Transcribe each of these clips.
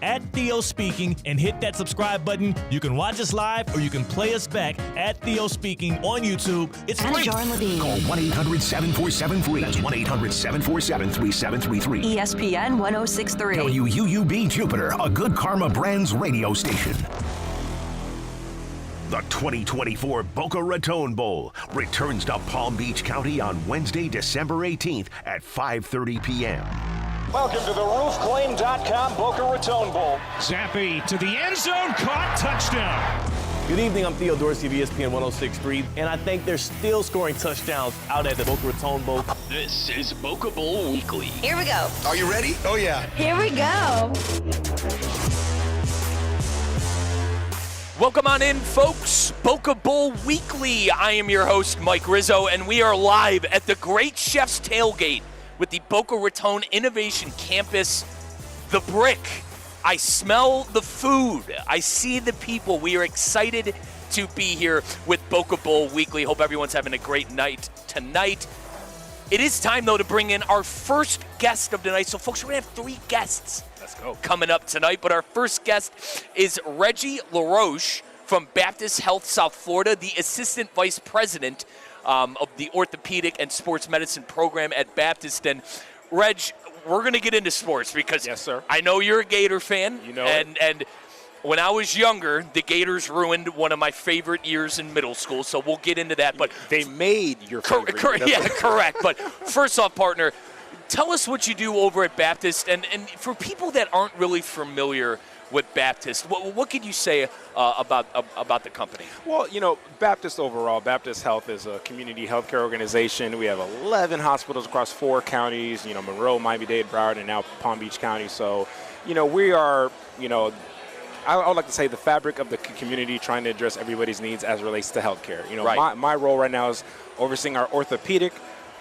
at Theo Speaking and hit that subscribe button. You can watch us live or you can play us back at Theo Speaking on YouTube. It's free. John Levine. Call 1-800-7473. That's 1-800-747-3733. ESPN 1063. WUUB Jupiter, a Good Karma Brands radio station. The 2024 Boca Raton Bowl returns to Palm Beach County on Wednesday, December 18th at 5:30 p.m. Welcome to the roofclaim.com Boca Raton Bowl. Zappi to the end zone, caught, touchdown. Good evening, I'm Theo Dorsey of ESPN 1063, and I think they're still scoring touchdowns out at the Boca Raton Bowl. This is Boca Bowl Weekly. Here we go. Are you ready? Oh, yeah. Here we go. Welcome on in, folks. Boca Bowl Weekly. I am your host, Mike Rizzo, and we are live at the Great Chef's Tailgate with the Boca Raton Innovation Campus, The Brick. I smell the food. I see the people. We are excited to be here with Boca Bowl Weekly. Hope everyone's having a great night tonight. It is time, though, to bring in our first guest of the night. So, folks, we're going to have 3 guests coming up tonight. But our first guest is Reggie LaRoche from Baptist Health South Florida, the Assistant Vice President of the Orthopedic and Sports Medicine Program at Baptist. And, Reg, we're going to get into sports because yes, sir. I know you're a Gator fan. You know and when I was younger, the Gators ruined one of my favorite years in middle school, so we'll get into that. But they made your favorite. Correct. But first off, partner, tell us what you do over at Baptist. And for people that aren't really familiar with Baptist, what could you say about the company? Well, you know, Baptist overall, Baptist Health is a community healthcare organization. We have 11 hospitals across 4 counties, you know, Monroe, Miami-Dade, Broward, and now Palm Beach County. So, you know, we are, you know, I would like to say the fabric of the community, trying to address everybody's needs as it relates to healthcare. You know, right. my role right now is overseeing our orthopedic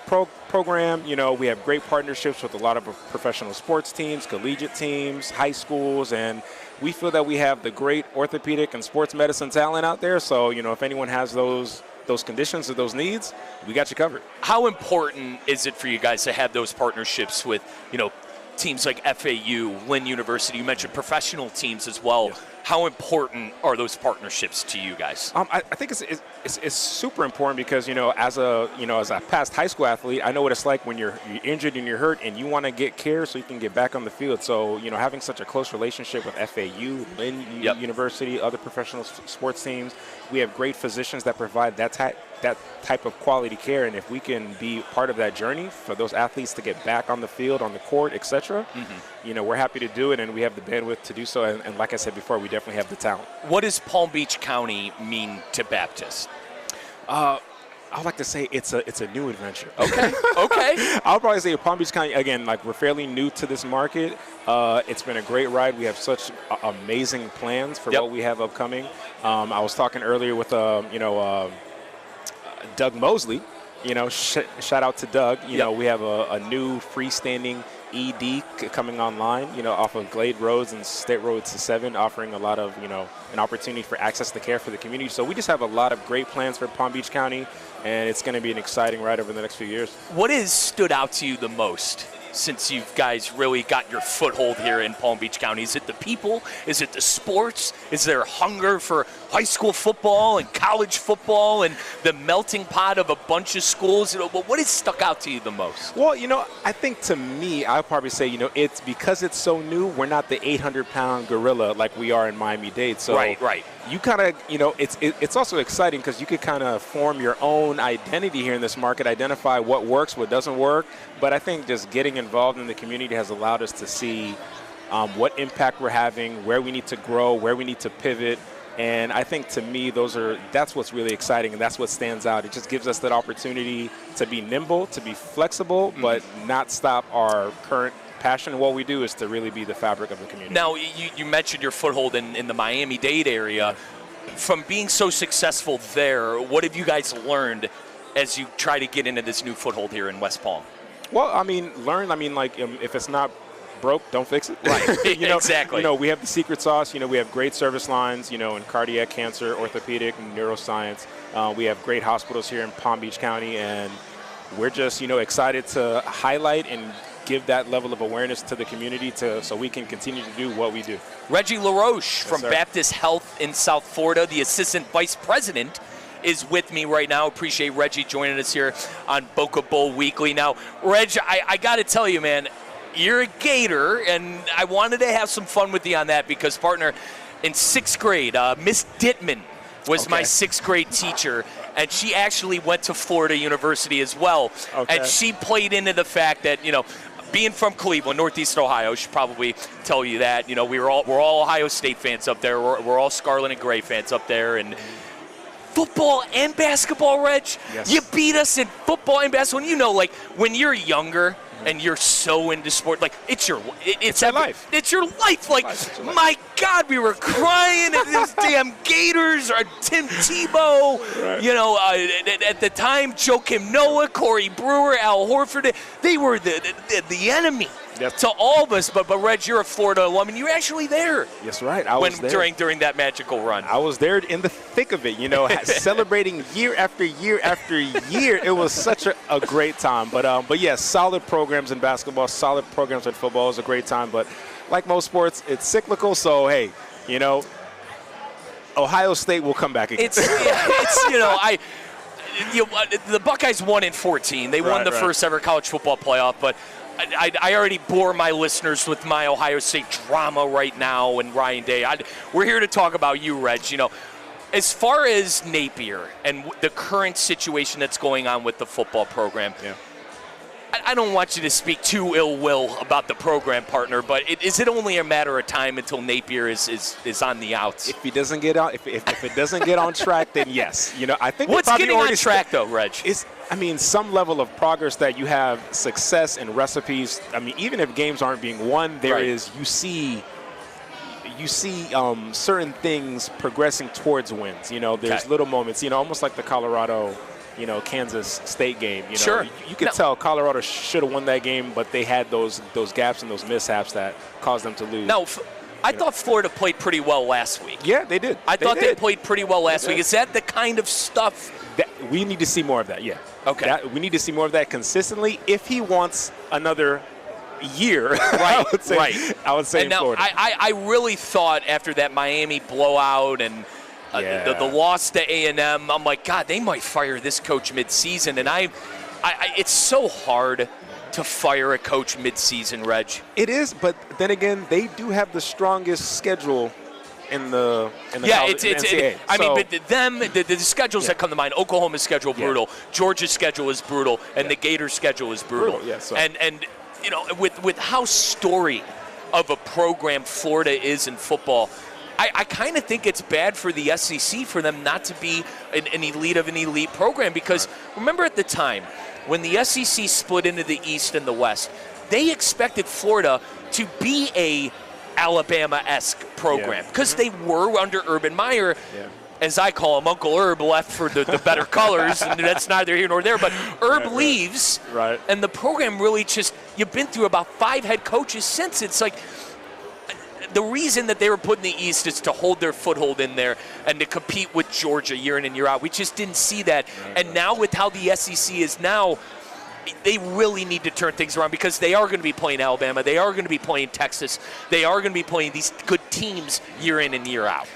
program. You know, we have great partnerships with a lot of professional sports teams, collegiate teams, high schools, and we feel that we have the great orthopedic and sports medicine talent out there. So, you know, if anyone has those conditions or those needs, we got you covered. How important is it for you guys to have those partnerships with, you know, teams like FAU, Lynn University? You mentioned professional teams as well. Yes. How important are those partnerships to you guys? I think it's super important because, you know, as a past high school athlete, I know what it's like when you're injured and you're hurt and you want to get care so you can get back on the field. So, you know, having such a close relationship with FAU, Lynn University, other professional sports teams, we have great physicians that provide that type of quality care, and if we can be part of that journey for those athletes to get back on the field, on the court, etc., you know, we're happy to do it, and we have the bandwidth to do so. And like I said before, we definitely have the talent. What does Palm Beach County mean to Baptist? I would like to say it's a new adventure. Okay. I'll probably say Palm Beach County, again, like we're fairly new to this market. It's been a great ride. We have such amazing plans for what we have upcoming. I was talking earlier with Doug Mosley, you know, shout out to Doug. You know, we have a new freestanding ED coming online, you know, off of Glade Roads and State Road 7, offering a lot of, you know, an opportunity for access to care for the community. So we just have a lot of great plans for Palm Beach County, and it's going to be an exciting ride over the next few years. What has stood out to you the most since you guys really got your foothold here in Palm Beach County? Is it the people? Is it the sports? Is there hunger for high school football and college football and the melting pot of a bunch of schools? You know, what has stuck out to you the most? Well, you know, I think to me, I would probably say, you know, it's because it's so new, we're not the 800-pound gorilla like we are in Miami-Dade. So right. You kind of, you know, it's also exciting because you could kind of form your own identity here in this market, identify what works, what doesn't work. But I think just getting involved in the community has allowed us to see what impact we're having, where we need to grow, where we need to pivot. And I think to me, that's what's really exciting, and that's what stands out. It just gives us that opportunity to be nimble, to be flexible, but not stop our current passion. What we do is to really be the fabric of the community. Now, you mentioned your foothold in the Miami-Dade area. From being so successful there, what have you guys learned as you try to get into this new foothold here in West Palm? Well, I mean, if it's not broke, don't fix it. Right, you know, exactly. You know, we have the secret sauce. You know, we have great service lines, you know, in cardiac cancer, orthopedic, and neuroscience. We have great hospitals here in Palm Beach County, and we're just, you know, excited to highlight and give that level of awareness to the community so we can continue to do what we do. Reggie LaRoche from sir. Baptist Health in South Florida, the Assistant Vice President, is with me right now. Appreciate Reggie joining us here on Boca Bowl Weekly. Now, Reg, I got to tell you, man, you're a Gator, and I wanted to have some fun with you on that because, partner, in 6th grade, Miss Dittman was my 6th grade teacher, and she actually went to Florida University as well. Okay. And she played into the fact that, being from Cleveland, Northeast Ohio, should probably tell you that. We're all Ohio State fans up there. We're all Scarlet and Gray fans up there, and football and basketball, Reg. Yes. You beat us in football and basketball. And when you're younger and you're so into sport, it's your life. It's your life. My God, we were crying at these damn Gators or Tim Tebow. Right. At the time, Joakim Noah, Corey Brewer, Al Horford, they were the enemy. Yep. To all of us, but Reg, you're a Florida alum, and you were actually there. Yes, right. I was there during that magical run. I was there in the thick of it, celebrating year after year after year. It was such a great time. But yes, solid programs in basketball, solid programs in football. It was a great time. But like most sports, it's cyclical. So hey, Ohio State will come back again. The Buckeyes won in 14. They won the first ever college football playoff, but I already bore my listeners with my Ohio State drama right now and Ryan Day. We're here to talk about you, Reg. As far as Napier and the current situation that's going on with the football program, I don't want you to speak too ill will about the program, partner, but is it only a matter of time until Napier is on the outs? If he doesn't get out, if it doesn't get on track, then yes. I think what's getting on track though, Reg? Some level of progress that you have success and recipes. Even if games aren't being won, you see certain things progressing towards wins. There's little moments, almost like the Colorado, Kansas State game. Sure. You could tell Colorado should have won that game, but they had those gaps and those mishaps that caused them to lose. No, I thought Florida played pretty well last week. Yeah, they did. I thought they played pretty well last week. Is that the kind of stuff? We need to see more of that, yeah. Okay. We need to see more of that consistently if he wants another year. Right, I would say and now, Florida. I really thought after that Miami blowout and the loss to A&M, I'm like, God, they might fire this coach midseason. And it's so hard to fire a coach midseason, Reg. It is, but then again, they do have the strongest schedule in the NCAA. But the schedules that come to mind, Oklahoma's schedule brutal, Georgia's schedule is brutal, and the Gators' schedule is brutal. And with how storied of a program Florida is in football, I kind of think it's bad for the SEC for them not to be an elite of an elite program because remember at the time when the SEC split into the East and the West, they expected Florida to be a Alabama-esque program because they were under Urban Meyer. Yeah. As I call him, Uncle Herb left for the better colors, and that's neither here nor there. But Herb leaves, and the program really you've been through about 5 head coaches since. It's like the reason that they were put in the East is to hold their foothold in there and to compete with Georgia year in and year out. We just didn't see that. And now with how the SEC is now, they really need to turn things around because they are going to be playing Alabama. They are going to be playing Texas. They are going to be playing these good teams year in and year out.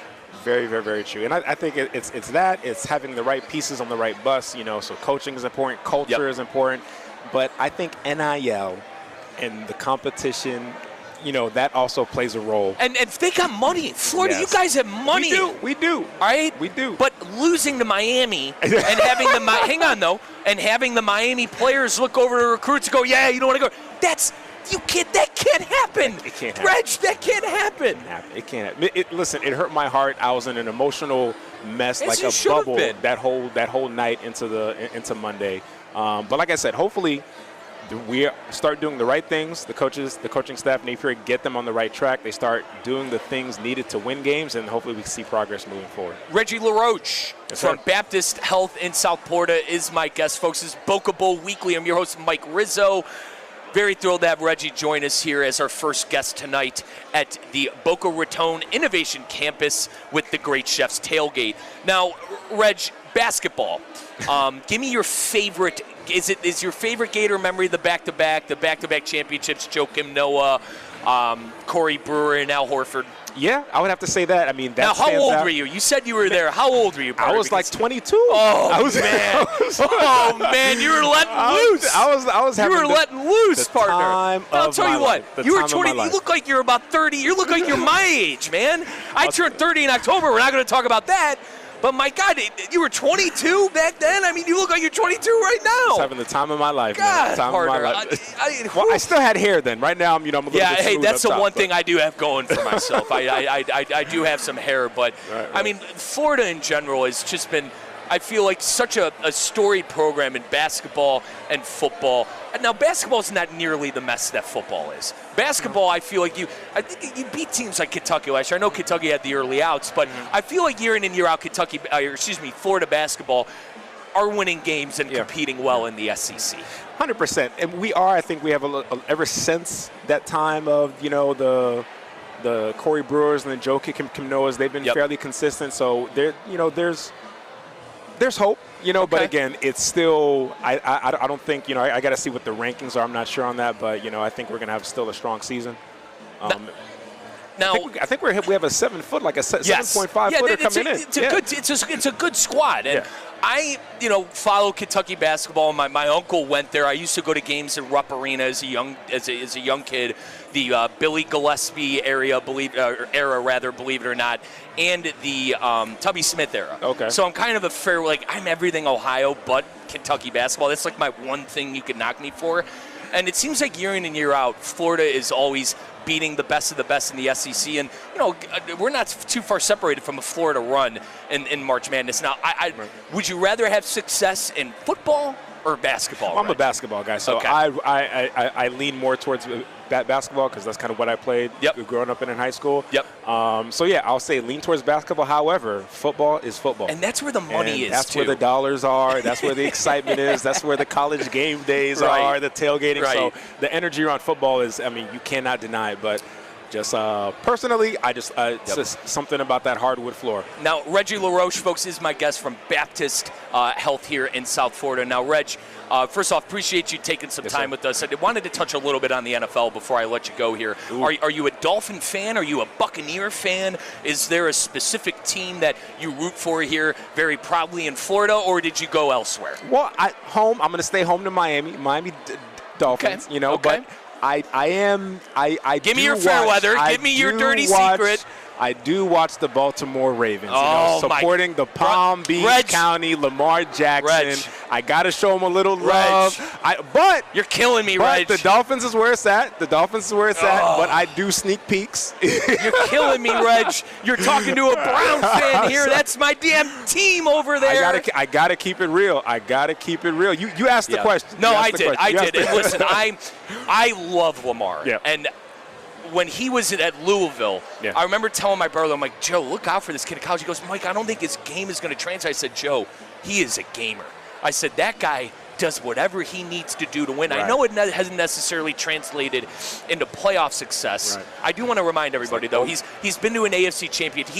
Very, very, very true. And I think it's that. It's having the right pieces on the right bus, so coaching is important, culture is important. But I think NIL and the competition, that also plays a role. And if they got money, Florida, you guys have money. We do. All right? We do. But losing to Miami and having having the Miami players look over to recruits and go, yeah, you don't want to go. That can't happen. It can't happen. Reg, that can't happen. It can't happen. Listen, it hurt my heart. I was in an emotional mess, like a bubble, that whole night into Monday. But like I said, hopefully we start doing the right things. The coaches, the coaching staff, Napier, get them on the right track. They start doing the things needed to win games, and hopefully we see progress moving forward. Reggie LaRoche from Baptist Health in South Florida is my guest, folks. This is Boca Bowl Weekly. I'm your host, Mike Rizzo. Very thrilled to have Reggie join us here as our first guest tonight at the Boca Raton Innovation Campus with the Great Chefs Tailgate. Now, Reg, basketball. Give me your favorite is your favorite Gator memory the back-to-back championships, Joakim Noah, Corey Brewer, and Al Horford? Yeah, I would have to say that. I mean, that now, how old out. were you? You said you were there. How old were you? I was like 22. Oh, I was, man. Oh, man, you were letting loose. I was having you were letting loose, partner. I'll tell you what. You were 20. You look like you're about 30. You look like you're my age, man. I turned 30 in October. We're not going to talk about that. But, my God, you were 22 back then? I mean, you look like you're 22 right now. I was having the time of my life, God, man. partner. Well, I still had hair then. Right now, I'm a little bit hey, smooth that's up the top, one thing I do have going for myself. I do have some hair. But, right. I mean, Florida in general has just been, I feel like, such a storied program in basketball and football. Now, basketball is not nearly the mess that football is. Basketball, I feel like I think you beat teams like Kentucky last year. I know Kentucky had the early outs, but I feel like year in and year out, Florida basketball are winning games and competing well in the SEC. 100%. And we are, I think we have ever since that time of, the Corey Brewers and the Joakim Noahs, they've been fairly consistent. So there's hope, but again, it's still, I don't think, I got to see what the rankings are. I'm not sure on that, but, I think we're going to have still a strong season. Now, I think we have a 7-foot, like a 7.5 footer coming in. It's a good squad. And I, follow Kentucky basketball. My uncle went there. I used to go to games in Rupp Arena as a young kid. The Billy Gillespie era, believe it or not, and the Tubby Smith era. Okay. So I'm kind of I'm everything Ohio but Kentucky basketball. That's like my one thing you could knock me for. And it seems like year in and year out, Florida is always beating the best of the best in the SEC. And, we're not too far separated from a Florida run in March Madness. Now, would you rather have success in football or basketball? I'm a basketball guy, so I lean more towards basketball because that's kind of what I played growing up in high school. So, I'll say lean towards basketball. However, football is football. And that's where the money is, that's where the dollars are. That's where the excitement is. That's where the college game days are, the tailgating. Right. So the energy around football is, you cannot deny it. But just personally, it's just something about that hardwood floor. Now, Reggie LaRoche, folks, is my guest from Baptist Health here in South Florida. Now, Reg, first off, appreciate you taking some time with us. I wanted to touch a little bit on the NFL before I let you go here. Are you a Dolphin fan? Are you a Buccaneer fan? Is there a specific team that you root for here very proudly in Florida, or did you go elsewhere? Well, I'm going to stay home to Miami Dolphins, but give me your fair weather. Give me your dirty secret. I do watch the Baltimore Ravens, supporting the Palm Beach County, Lamar Jackson. I got to show them a little love. But you're killing me, Reg. The Dolphins is where it's at. But I do sneak peeks. You're killing me, Reg. You're talking to a Brown fan here. That's my damn team over there. I got to keep it real. You asked the question. No, I did. And listen, I love Lamar. Yeah. And when he was at Louisville, I remember telling my brother, I'm like, Joe, look out for this kid in college. He goes, Mike, I don't think his game is going to translate. I said, Joe, he is a gamer. I said, that guy does whatever he needs to do to win. Right. I know it hasn't necessarily translated into playoff success. Right. I do want to remind everybody, though, he's been to an AFC championship.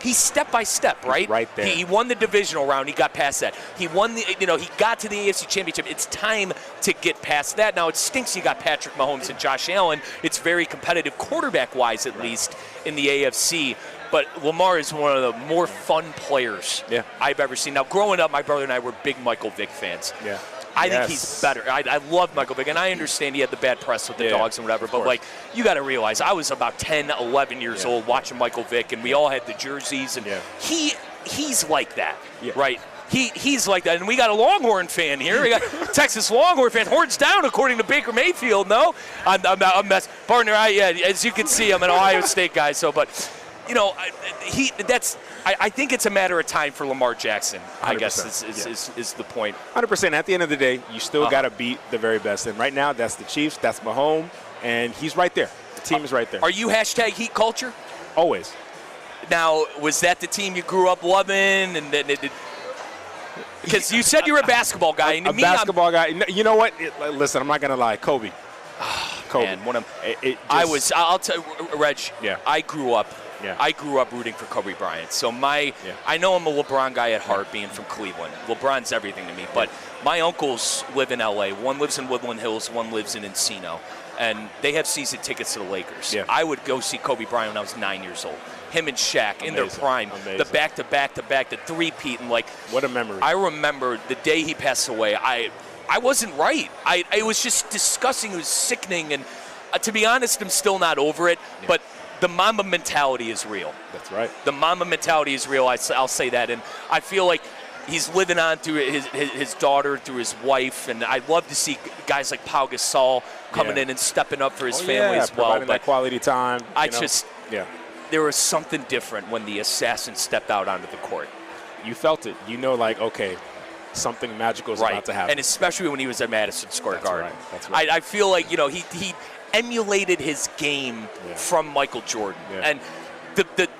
He's step by step, right? He's right there. He won the divisional round. He got past that. He won he got to the AFC championship. It's time to get past that. Now, it stinks you got Patrick Mahomes and Josh Allen. It's very competitive quarterback-wise, at least, in the AFC. But Lamar is one of the more fun players I've ever seen. Now, growing up, my brother and I were big Michael Vick fans. Yeah. I think he's better. I love Michael Vick, and I understand he had the bad press with the dogs and whatever. But, you got to realize, I was about 10, 11 years old watching Michael Vick, and we all had the jerseys. And he's like that, right? He's like that. And we got a Longhorn fan here. We got Texas Longhorn fan. Horns down, according to Baker Mayfield. No? I'm mess. Partner, as you can see, I'm an Ohio State guy. So, but... I think it's a matter of time for Lamar Jackson, I guess, is the point. 100%. At the end of the day, you still got to beat the very best. And right now, that's the Chiefs, that's Mahomes, and he's right there. The team is right there. Are you #Heat Culture? Always. Now, was that the team you grew up loving? And because you said you were a basketball guy. And basketball guy. You know what? Listen, I'm not going to lie. Kobe. Kobe. And one of just, I'll tell you, Reg. Yeah. I grew up. Yeah. I grew up rooting for Kobe Bryant. So I know I'm a LeBron guy at heart, being from Cleveland. LeBron's everything to me. But my uncles live in L.A. One lives in Woodland Hills. One lives in Encino. And they have season tickets to the Lakers. Yeah. I would go see Kobe Bryant when I was 9 years old. Him and Shaq in their prime. Amazing. The back-to-back-to-back, the three-peat. And, what a memory. I remember the day he passed away, I wasn't right. It was just disgusting. It was sickening. And to be honest, I'm still not over it. Yeah. But the Mamba mentality is real. That's right. The Mamba mentality is real. I'll say that. And I feel like he's living on through his daughter, through his wife. And I'd love to see guys like Pau Gasol coming in and stepping up for his family as well. Providing that quality time. There was something different when the assassin stepped out onto the court. You felt it. Okay, something magical is about to happen. And especially when he was at Madison Square Garden. That's right. I feel like, he emulated his game from Michael Jordan. Yeah. And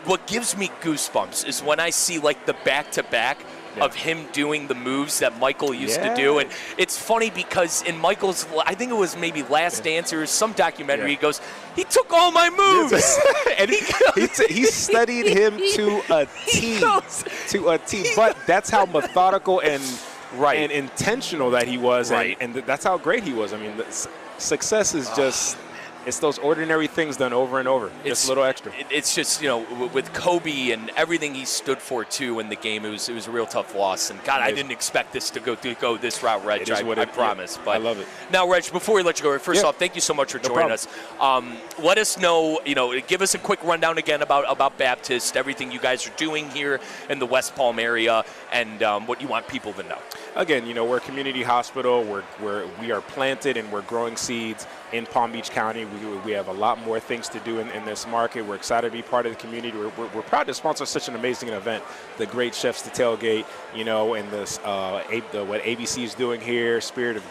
what gives me goosebumps is when I see the back-to-back of him doing the moves that Michael used to do. And it's funny because in Michael's, I think it was maybe Last Dance or some documentary, he goes, he took all my moves. And he studied him to a T. But that's how methodical and intentional that he was. Right. And that's how great he was. I mean, success is just... It's those ordinary things done over and over. Just a little extra. It's just, with Kobe and everything he stood for, too, in the game, it was a real tough loss. And, God, I didn't expect this to go this route, Reg. I promise. Yeah, but I love it. Now, Reg, before we let you go, first off, thank you so much for joining us. Let us know, give us a quick rundown again about Baptist, everything you guys are doing here in the West Palm area, and what you want people to know. Again, we're a community hospital. We are planted and we're growing seeds in Palm Beach County. We have a lot more things to do in this market. We're excited to be part of the community. We're proud to sponsor such an amazing event, the Great Chefs to Tailgate, and this what ABC is doing here, Spirit of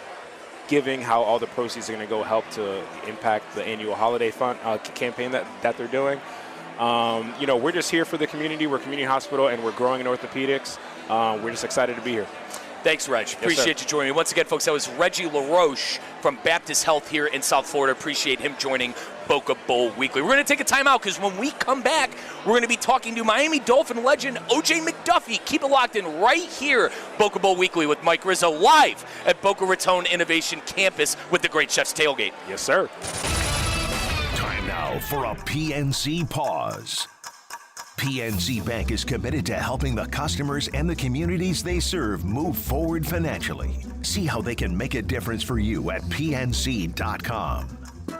Giving, how all the proceeds are going to go help to impact the annual holiday fund campaign that they're doing. We're just here for the community. We're a community hospital and we're growing in orthopedics. We're just excited to be here. Thanks, Reg. Appreciate you joining me. Once again, folks, that was Reggie LaRoche from Baptist Health here in South Florida. Appreciate him joining Boca Bowl Weekly. We're going to take a timeout because when we come back, we're going to be talking to Miami Dolphin legend O.J. McDuffie. Keep it locked in right here, Boca Bowl Weekly with Mike Rizzo, live at Boca Raton Innovation Campus with the Great Chefs Tailgate. Yes, sir. Time now for a PNC pause. PNC Bank is committed to helping the customers and the communities they serve move forward financially. See how they can make a difference for you at PNC.com.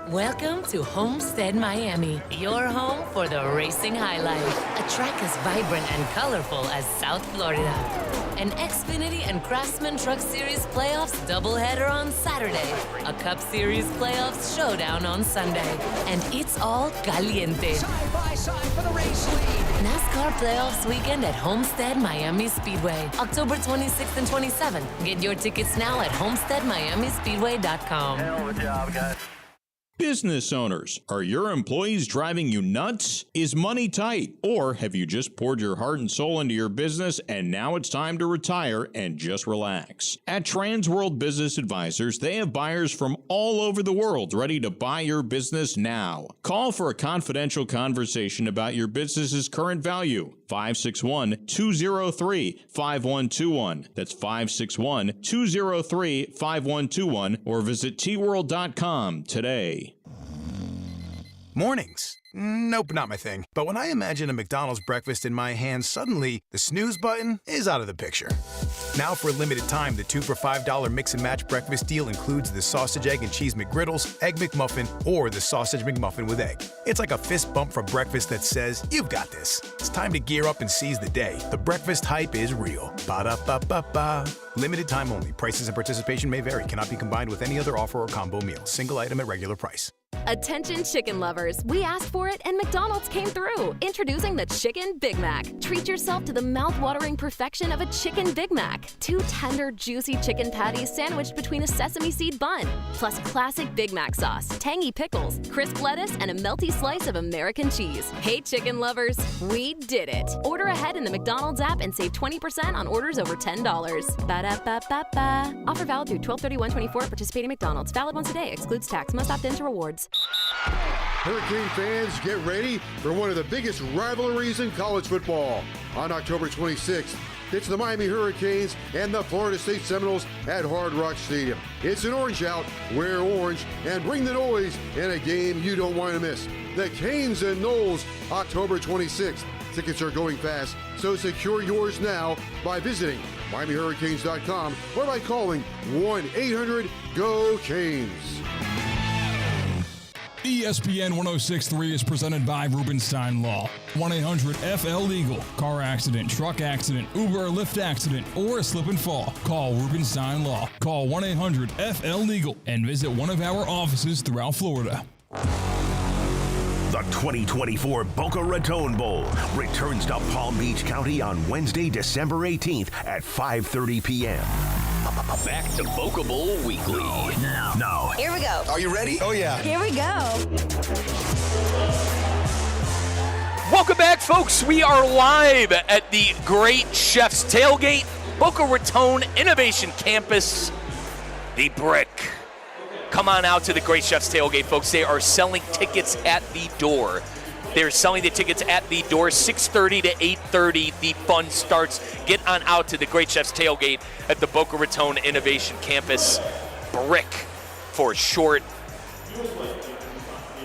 Welcome to Homestead Miami, your home for the racing high life. A track as vibrant and colorful as South Florida. An Xfinity and Craftsman Truck Series playoffs doubleheader on Saturday. A Cup Series playoffs showdown on Sunday. And it's all caliente. Side by side for the race lead. NASCAR playoffs weekend at Homestead Miami Speedway, October 26th and 27th. Get your tickets now at homesteadmiamispeedway.com. Hell of a job, guys. Business owners, are your employees driving you nuts? Is money tight? Or have you just poured your heart and soul into your business and now it's time to retire and just relax? At Transworld Business Advisors, they have buyers from all over the world ready to buy your business now. Call for a confidential conversation about your business's current value. 561-203-5121. That's 561-203-5121 or visit tworld.com today. Mornings. Nope, not my thing. But when I imagine a McDonald's breakfast in my hand, suddenly the snooze button is out of the picture. Now for a limited time, the 2 for $5 mix and match breakfast deal includes the sausage, egg, and cheese McGriddles, Egg McMuffin, or the sausage McMuffin with egg. It's like a fist bump for breakfast that says, you've got this. It's time to gear up and seize the day. The breakfast hype is real. Ba-da-ba-ba-ba. Limited time only. Prices and participation may vary. Cannot be combined with any other offer or combo meal. Single item at regular price. Attention chicken lovers, we asked for it and McDonald's came through. Introducing the Chicken Big Mac. Treat yourself to the mouth-watering perfection of a Chicken Big Mac. 2 tender, juicy chicken patties sandwiched between a sesame seed bun, plus classic Big Mac sauce, tangy pickles, crisp lettuce, and a melty slice of American cheese. Hey chicken lovers, we did it. Order ahead in the McDonald's app and save 20% on orders over $10. Ba-da-ba-ba-ba. Offer valid through 12/31/24. Participating McDonald's. Valid once a day. Excludes tax. Must opt into rewards. Hurricane fans, get ready for one of the biggest rivalries in college football. On October 26th, it's the Miami Hurricanes and the Florida State Seminoles at Hard Rock Stadium. It's an orange out, wear orange, and bring the noise in a game you don't want to miss. The Canes and Noles, October 26th. Tickets are going fast, so secure yours now by visiting MiamiHurricanes.com or by calling 1-800-GO-CANES. ESPN 106.3 is presented by Rubenstein Law. 1-800-FL-LEGAL. Car accident, truck accident, Uber or Lyft accident, or a slip and fall. Call Rubenstein Law. Call 1-800-FL-LEGAL and visit one of our offices throughout Florida. The 2024 Boca Raton Bowl returns to Palm Beach County on Wednesday, December 18th at 5:30 p.m. Back to Boca Bowl Weekly. Now. Here we go. Are you ready? Oh, yeah. Here we go. Welcome back, folks. We are live at the Great Chef's Tailgate, Boca Raton Innovation Campus, the Brick. Come on out to the Great Chef's Tailgate, folks. They are selling tickets at the door. They're selling the tickets at the door, 6:30 to 8:30. The fun starts. Get on out to the Great Chef's Tailgate at the Boca Raton Innovation Campus, Brick for short.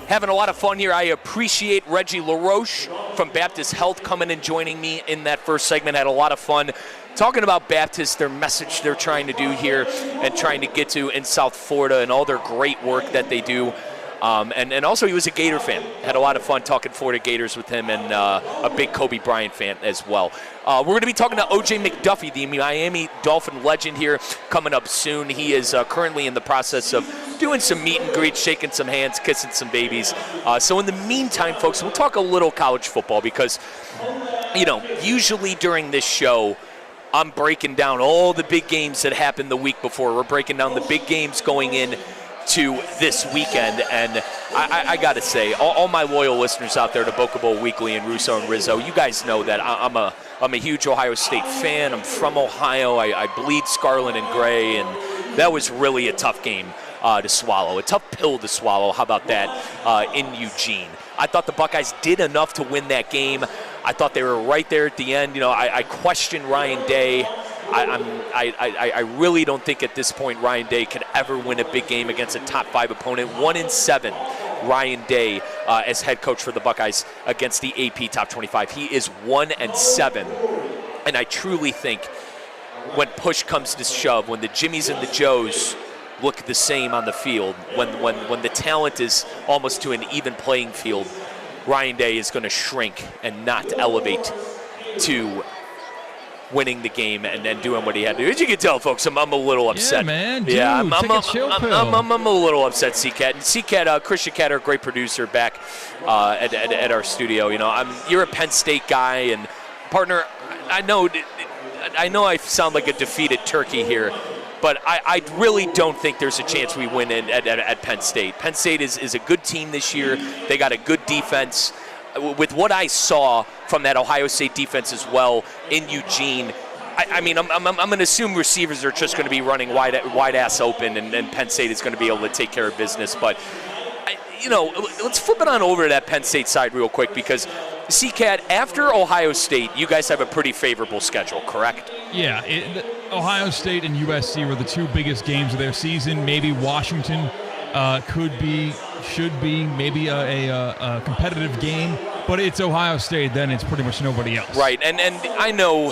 Having a lot of fun here. I appreciate Reggie LaRoche from Baptist Health coming and joining me in that first segment. Had a lot of fun talking about Baptist, their message they're trying to do here and trying to get to in South Florida and all their great work that they do. And also he was a Gator fan. Had a lot of fun talking Florida Gators with him, and a big Kobe Bryant fan as well. We're going to be talking to O.J. McDuffie, the Miami Dolphin legend here, coming up soon. He is currently in the process of doing some meet and greets, shaking some hands, kissing some babies. So in the meantime, folks, we'll talk a little college football because, usually during this show, I'm breaking down all the big games that happened the week before. We're breaking down the big games going in to this weekend, and I got to say, all my loyal listeners out there to Boca Bowl Weekly and Russo and Rizzo, you guys know that I'm a huge Ohio State fan. I'm from Ohio. I bleed scarlet and gray, and that was really a tough game to swallow, a tough pill to swallow. How about that in Eugene? I thought the Buckeyes did enough to win that game. I thought they were right there at the end. I questioned Ryan Day. I really don't think at this point Ryan Day could ever win a big game against a top 5 opponent. 1-7, Ryan Day as head coach for the Buckeyes against the AP top 25. He is 1-7, and I truly think when push comes to shove, when the Jimmies and the Joes look the same on the field, when the talent is almost to an even playing field, Ryan Day is going to shrink and not elevate to winning the game and then doing what he had to do. As you can tell, folks, I'm a little upset. Yeah, man. Dude, I'm take a chill pill. I'm a little upset, C-Cat. And C-Cat, Christian Cat, our great producer, back at our studio. You're a Penn State guy, and partner, I know I sound like a defeated turkey here, but I really don't think there's a chance we win at Penn State. Penn State is a good team this year. They got a good defense. With what I saw from that Ohio State defense as well in Eugene, I'm going to assume receivers are just going to be running wide ass open, and Penn State is going to be able to take care of business. But let's flip it on over to that Penn State side real quick, because C-Cat, after Ohio State, you guys have a pretty favorable schedule, correct? Yeah, Ohio State and USC were the 2 biggest games of their season. Maybe Washington should be maybe a competitive game, but it's Ohio State, then it's pretty much nobody else. Right, and I know,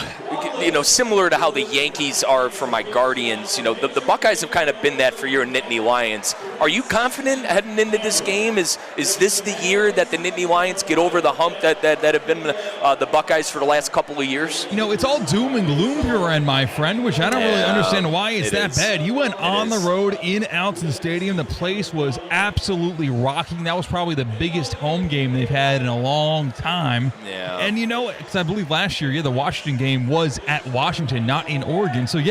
similar to how the Yankees are for my Guardians, the Buckeyes have kind of been that for your Nittany Lions. Are you confident heading into this game? Is this the year that the Nittany Lions get over the hump that have been the Buckeyes for the last couple of years? It's all doom and gloom here, and my friend, which I don't really understand why it's that bad. You went on the road in Alton Stadium. The place was absolutely rocking. That was probably the biggest home game they've had in a long time. Yeah. And because I believe last year, the Washington game was at Washington, not in Oregon. So,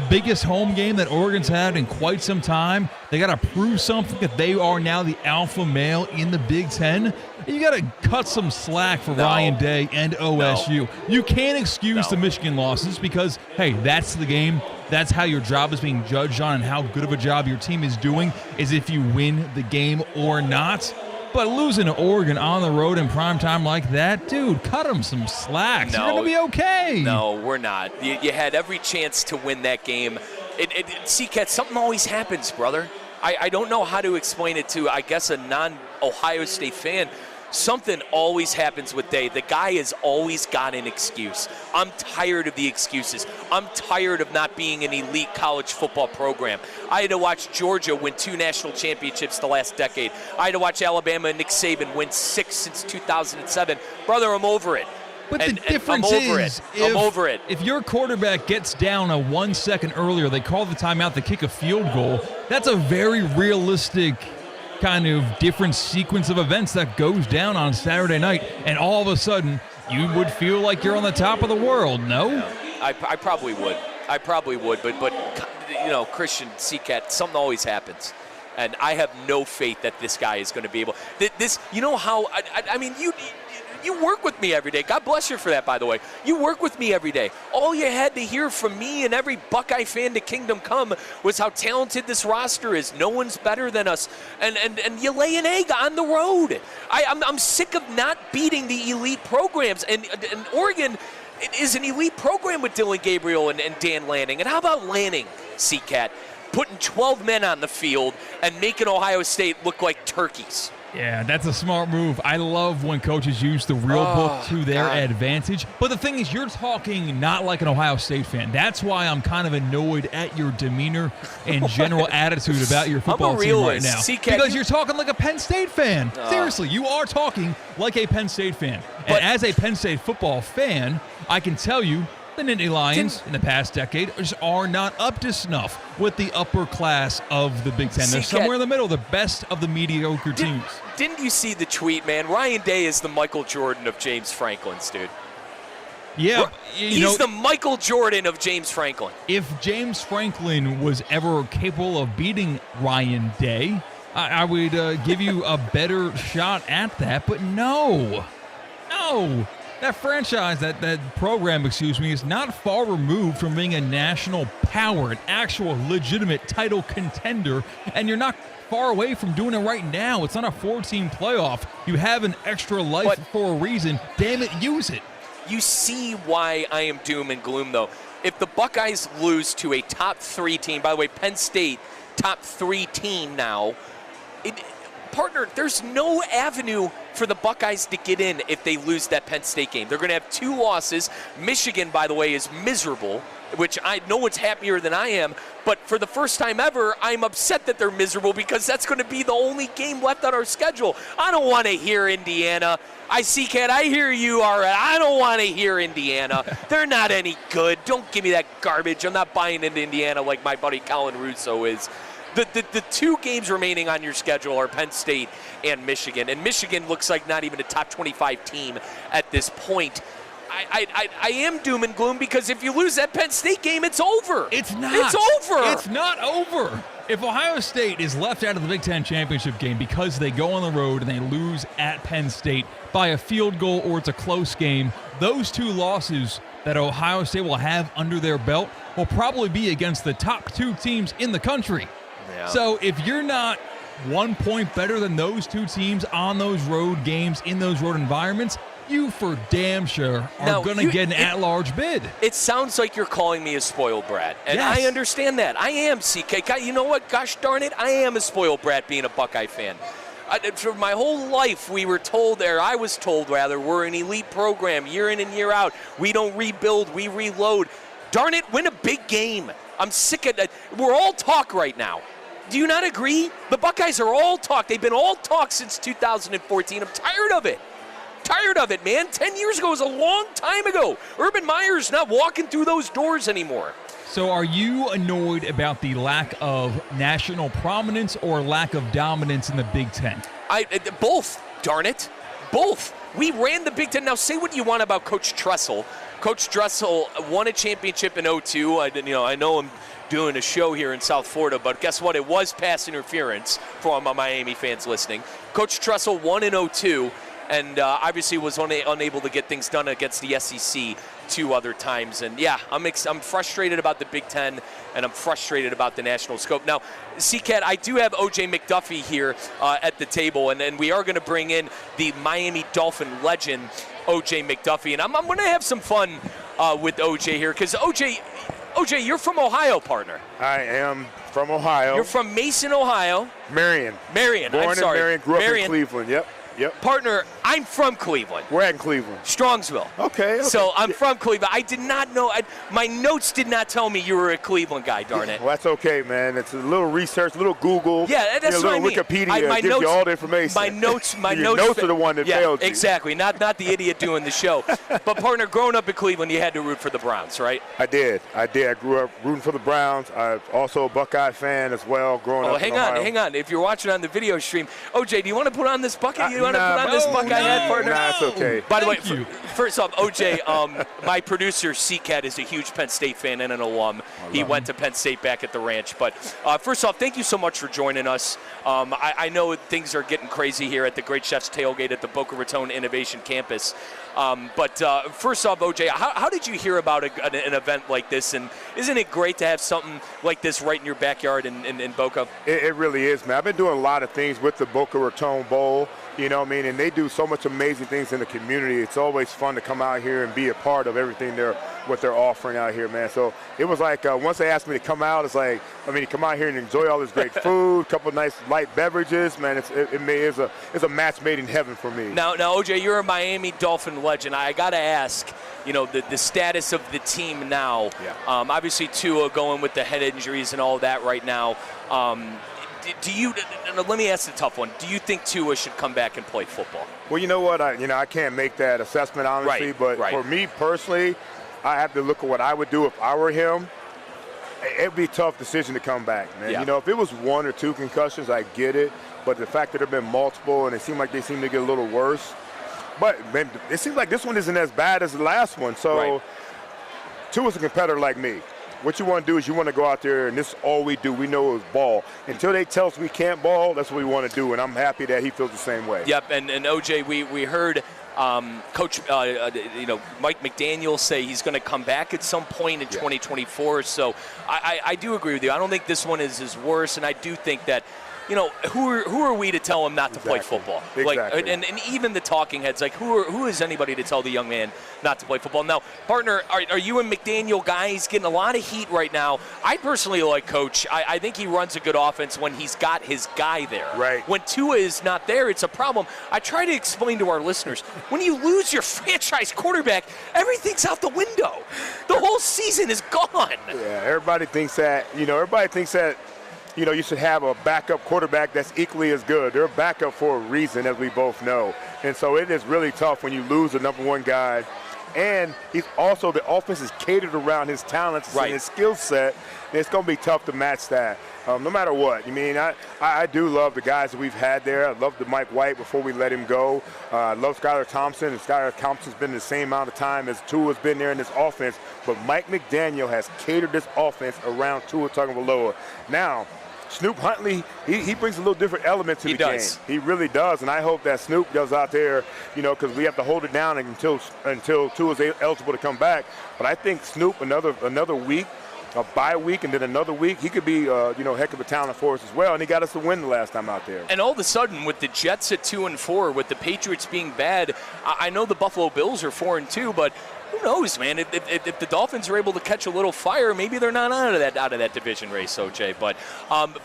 biggest home game that Oregon's had in quite some time. They got to prove something that they are now the alpha male in the Big Ten. You got to cut some slack for Ryan Day and OSU. You can't excuse the Michigan losses because, hey, that's the game. That's how your job is being judged on and how good of a job your team is doing is if you win the game or not. But losing to Oregon on the road in primetime like that, dude, cut them some slack. You're going to be okay. No, we're not. You had every chance to win that game. Seacat, something always happens, brother. I don't know how to explain it to, I guess, a non-Ohio State fan. Something always happens with Day. The guy has always got an excuse. I'm tired of the excuses. I'm tired of not being an elite college football program. I had to watch Georgia win 2 national championships the last decade. I had to watch Alabama and Nick Saban win 6 since 2007. Brother, I'm over it. But the difference is, I'm over it. If your quarterback gets down 1 second earlier, they call the timeout to kick a field goal. That's a very realistic kind of different sequence of events that goes down on Saturday night, and all of a sudden you would feel like you're on the top of the world. No, I probably would. But Christian Seacat, something always happens. And I have no faith that this guy is going to be able. You work with me every day. God bless you for that, by the way. You work with me every day. All you had to hear from me and every Buckeye fan to Kingdom Come was how talented this roster is. No one's better than us. And you lay an egg on the road. I'm sick of not beating the elite programs. And Oregon is an elite program with Dylan Gabriel and Dan Lanning. And how about Lanning, Seacat? Putting 12 men on the field and making Ohio State look like turkeys. Yeah, that's a smart move. I love when coaches use the real book to their advantage. But the thing is, you're talking not like an Ohio State fan. That's why I'm kind of annoyed at your demeanor and general attitude about your football team right now. Because you're talking like a Penn State fan. Seriously, you are talking like a Penn State fan. And as a Penn State football fan, I can tell you the Nittany Lions in the past decade just are not up to snuff with the upper class of the Big Ten. They're somewhere in the middle, the best of the mediocre teams. Didn't you see the tweet, man? Ryan Day is the Michael Jordan of James Franklin's, dude. Yeah. He's the Michael Jordan of James Franklin. If James Franklin was ever capable of beating Ryan Day, I would give you a better shot at that. But no. That franchise, that program, is not far removed from being a national power, an actual legitimate title contender, and you're not far away from doing it right now. It's not a 4-team playoff. You have an extra life for a reason. Damn it, use it. You see why I am doom and gloom, though. If the Buckeyes lose to a top 3 team, by the way, Penn State, top 3 team now, partner, there's no avenue for the Buckeyes to get in if they lose that Penn State game. They're going to have 2 losses. Michigan, by the way, is miserable, which no one's happier than I am. But for the first time ever, I'm upset that they're miserable because that's going to be the only game left on our schedule. I don't want to hear Indiana. I hear you, all right. I don't want to hear Indiana. They're not any good. Don't give me that garbage. I'm not buying into Indiana like my buddy Colin Russo is. The 2 games remaining on your schedule are Penn State and Michigan. And Michigan looks like not even a top 25 team at this point. I am doom and gloom because if you lose that Penn State game, it's over. It's not. It's over. It's not over. If Ohio State is left out of the Big Ten championship game because they go on the road and they lose at Penn State by a field goal or it's a close game, those 2 losses that Ohio State will have under their belt will probably be against the top 2 teams in the country. Yeah. So if you're not 1 point better than those 2 teams on those road games, in those road environments, you for damn sure are going to get an at-large bid. It sounds like you're calling me a spoiled brat, and yes. I understand that. I am, CK. You know what? Gosh darn it, I am a spoiled brat being a Buckeye fan. For my whole life, I was told, we're an elite program year in and year out. We don't rebuild, we reload. Darn it, win a big game. I'm sick of that. We're all talk right now. Do you not agree? The Buckeyes are all talk. They've been all talk since 2014. I'm tired of it. Tired of it, man. 10 years ago was a long time ago. Urban Meyer's not walking through those doors anymore. So are you annoyed about the lack of national prominence or lack of dominance in the Big Ten? Both, darn it. Both. We ran the Big Ten. Now, say what you want about Coach Tressel. Coach Tressel won a championship in 2002. I know I'm doing a show here in South Florida, but guess what? It was pass interference for all my Miami fans listening. Coach Tressel won in 2002 and obviously was unable to get things done against the SEC 2 other times. And yeah, I'm frustrated about the Big Ten, and I'm frustrated about the national scope. Now, C-Cat, I do have O.J. McDuffie here at the table, and we are going to bring in the Miami Dolphin legend, O.J. McDuffie. And I'm going to have some fun with O.J. here, because O.J., you're from Ohio, partner. I am from Ohio. You're from Mason, Ohio. Marion. Born in Marion, grew up in Cleveland. Yep. Partner, I'm from Cleveland. We're at Cleveland. Strongsville. Okay. So I'm from Cleveland. I did not know. My notes did not tell me you were a Cleveland guy, darn it. Well, that's okay, man. It's a little research, a little Google. Yeah, that's what I mean. Wikipedia gives you all the information. My notes are the one that failed you. Exactly. Not the idiot doing the show. But, partner, growing up in Cleveland, you had to root for the Browns, right? I did. I grew up rooting for the Browns. I'm also a Buckeye fan as well, growing up in Ohio. Hang on. If you're watching on the video stream, OJ, do you want to put on this bucket? You want to put on this bucket? Partner? Nah, it's okay. By the way, first off, OJ, my producer, C-Cat, is a huge Penn State fan and an alum. He went to Penn State back at the ranch. But first off, thank you so much for joining us. I know things are getting crazy here at the Great Chef's Tailgate at the Boca Raton Innovation Campus. But first off, OJ, how did you hear about an event like this? And isn't it great to have something like this right in your backyard in Boca? It really is, man. I've been doing a lot of things with the Boca Raton Bowl. You know what I mean? And they do so much amazing things in the community. It's always fun to come out here and be a part of everything what they're offering out here, man. So it was like once they asked me to come out, it's like, come out here and enjoy all this great food, a couple nice light beverages, man. It's a match made in heaven for me. Now, OJ, you're a Miami Dolphin legend. I got to ask, the status of the team now. Yeah. Obviously, Tua going with the head injuries and all that right now. Let me ask the tough one. Do you think Tua should come back and play football? Well, you know what? I can't make that assessment, honestly. But for me personally, I have to look at what I would do if I were him. It'd be a tough decision to come back, man. Yeah. If it was 1 or 2 concussions, I get it. But the fact that there have been multiple and they seem to get a little worse. But man, it seems like this one isn't as bad as the last one. So Tua's a competitor like me. What you want to do is you want to go out there, and this is all we do. We know is ball. Until they tell us we can't ball, that's what we want to do, and I'm happy that he feels the same way. Yep, and OJ, we heard Coach Mike McDaniel say he's going to come back at some point in 2024. So I do agree with you. I don't think this one is worse, and I do think that who are we to tell him not to play football? Exactly. And even the talking heads, who is anybody to tell the young man not to play football? Now, partner, are you and McDaniel guys getting a lot of heat right now? I personally like Coach. I think he runs a good offense when he's got his guy there. Right. When Tua is not there, it's a problem. I try to explain to our listeners, when you lose your franchise quarterback, everything's out the window. The whole season is gone. Yeah, everybody thinks that, you should have a backup quarterback that's equally as good. They're a backup for a reason, as we both know. And so it is really tough when you lose the number 1 guy. And he's also, the offense is catered around his talents and his skill set. And it's going to be tough to match that, no matter what. I do love the guys that we've had there. I love the Mike White before we let him go. I love Skylar Thompson. And Skylar Thompson's been the same amount of time as Tua's been there in this offense. But Mike McDaniel has catered this offense around Tua Tagovailoa. Now, Snoop Huntley, he brings a little different element to the game. He really does, and I hope that Snoop goes out there, because we have to hold it down until Tua's eligible to come back. But I think Snoop, another week, a bye week, and then another week, he could be, heck of a talent for us as well. And he got us to win the last time out there. And all of a sudden, with the Jets at 2-4, with the Patriots being bad, I know the Buffalo Bills are 4-2, but who knows, man? If the Dolphins are able to catch a little fire, maybe they're not out of that division race, OJ. But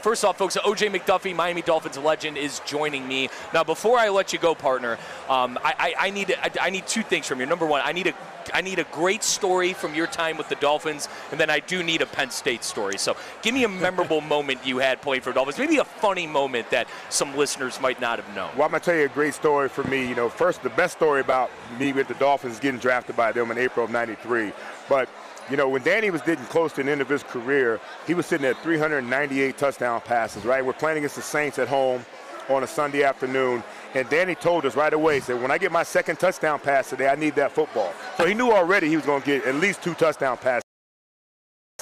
first off, folks, OJ McDuffie, Miami Dolphins legend, is joining me. Now, before I let you go, partner, I need 2 things from you. Number 1, I need a great story from your time with the Dolphins, and then I do need a Penn State story. So give me a memorable moment you had playing for Dolphins, maybe a funny moment that some listeners might not have known. Well, I'm going to tell you a great story for me. First, the best story about me with the Dolphins is getting drafted by them in April of '93. But when Danny was getting close to the end of his career, he was sitting at 398 touchdown passes, right? We're playing against the Saints at home on a Sunday afternoon, and Danny told us right away, he said, when I get my second touchdown pass today, I need that football. So he knew already he was going to get at least 2 touchdown passes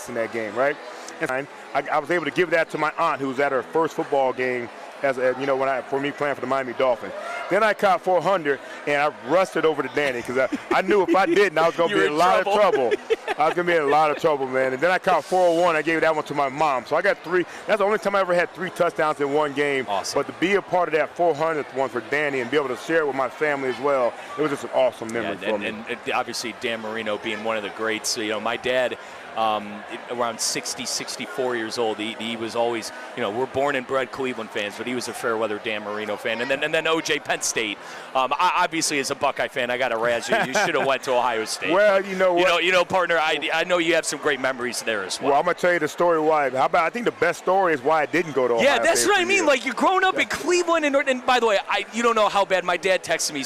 in that game, right? And I was able to give that to my aunt, who was at her first football game for me playing for the Miami Dolphins. Then I caught 400, and I rushed it over to Danny because I knew if I didn't, I was going to be in a lot of trouble. I was going to be in a lot of trouble, man. And then I caught 401. I gave that one to my mom. So I got 3. That's the only time I ever had 3 touchdowns in one game. Awesome. But to be a part of that 400th one for Danny and be able to share it with my family as well, it was just an awesome memory for me. And obviously Dan Marino being one of the greats. My dad, around 60, 64 years old, he was always, we're born and bred Cleveland fans, but he was a fair weather Dan Marino fan. And then OJ, Penn State. Obviously, as a Buckeye fan, I got to razz you. You should have went to Ohio State. Well, you know what? Partner, I know you have some great memories there as well. Well, I'm going to tell you the story why. I think the best story is why I didn't go to Ohio State. Yeah, that's what I mean. Like, you're growing up in Cleveland, and by the way, you don't know how bad my dad texted me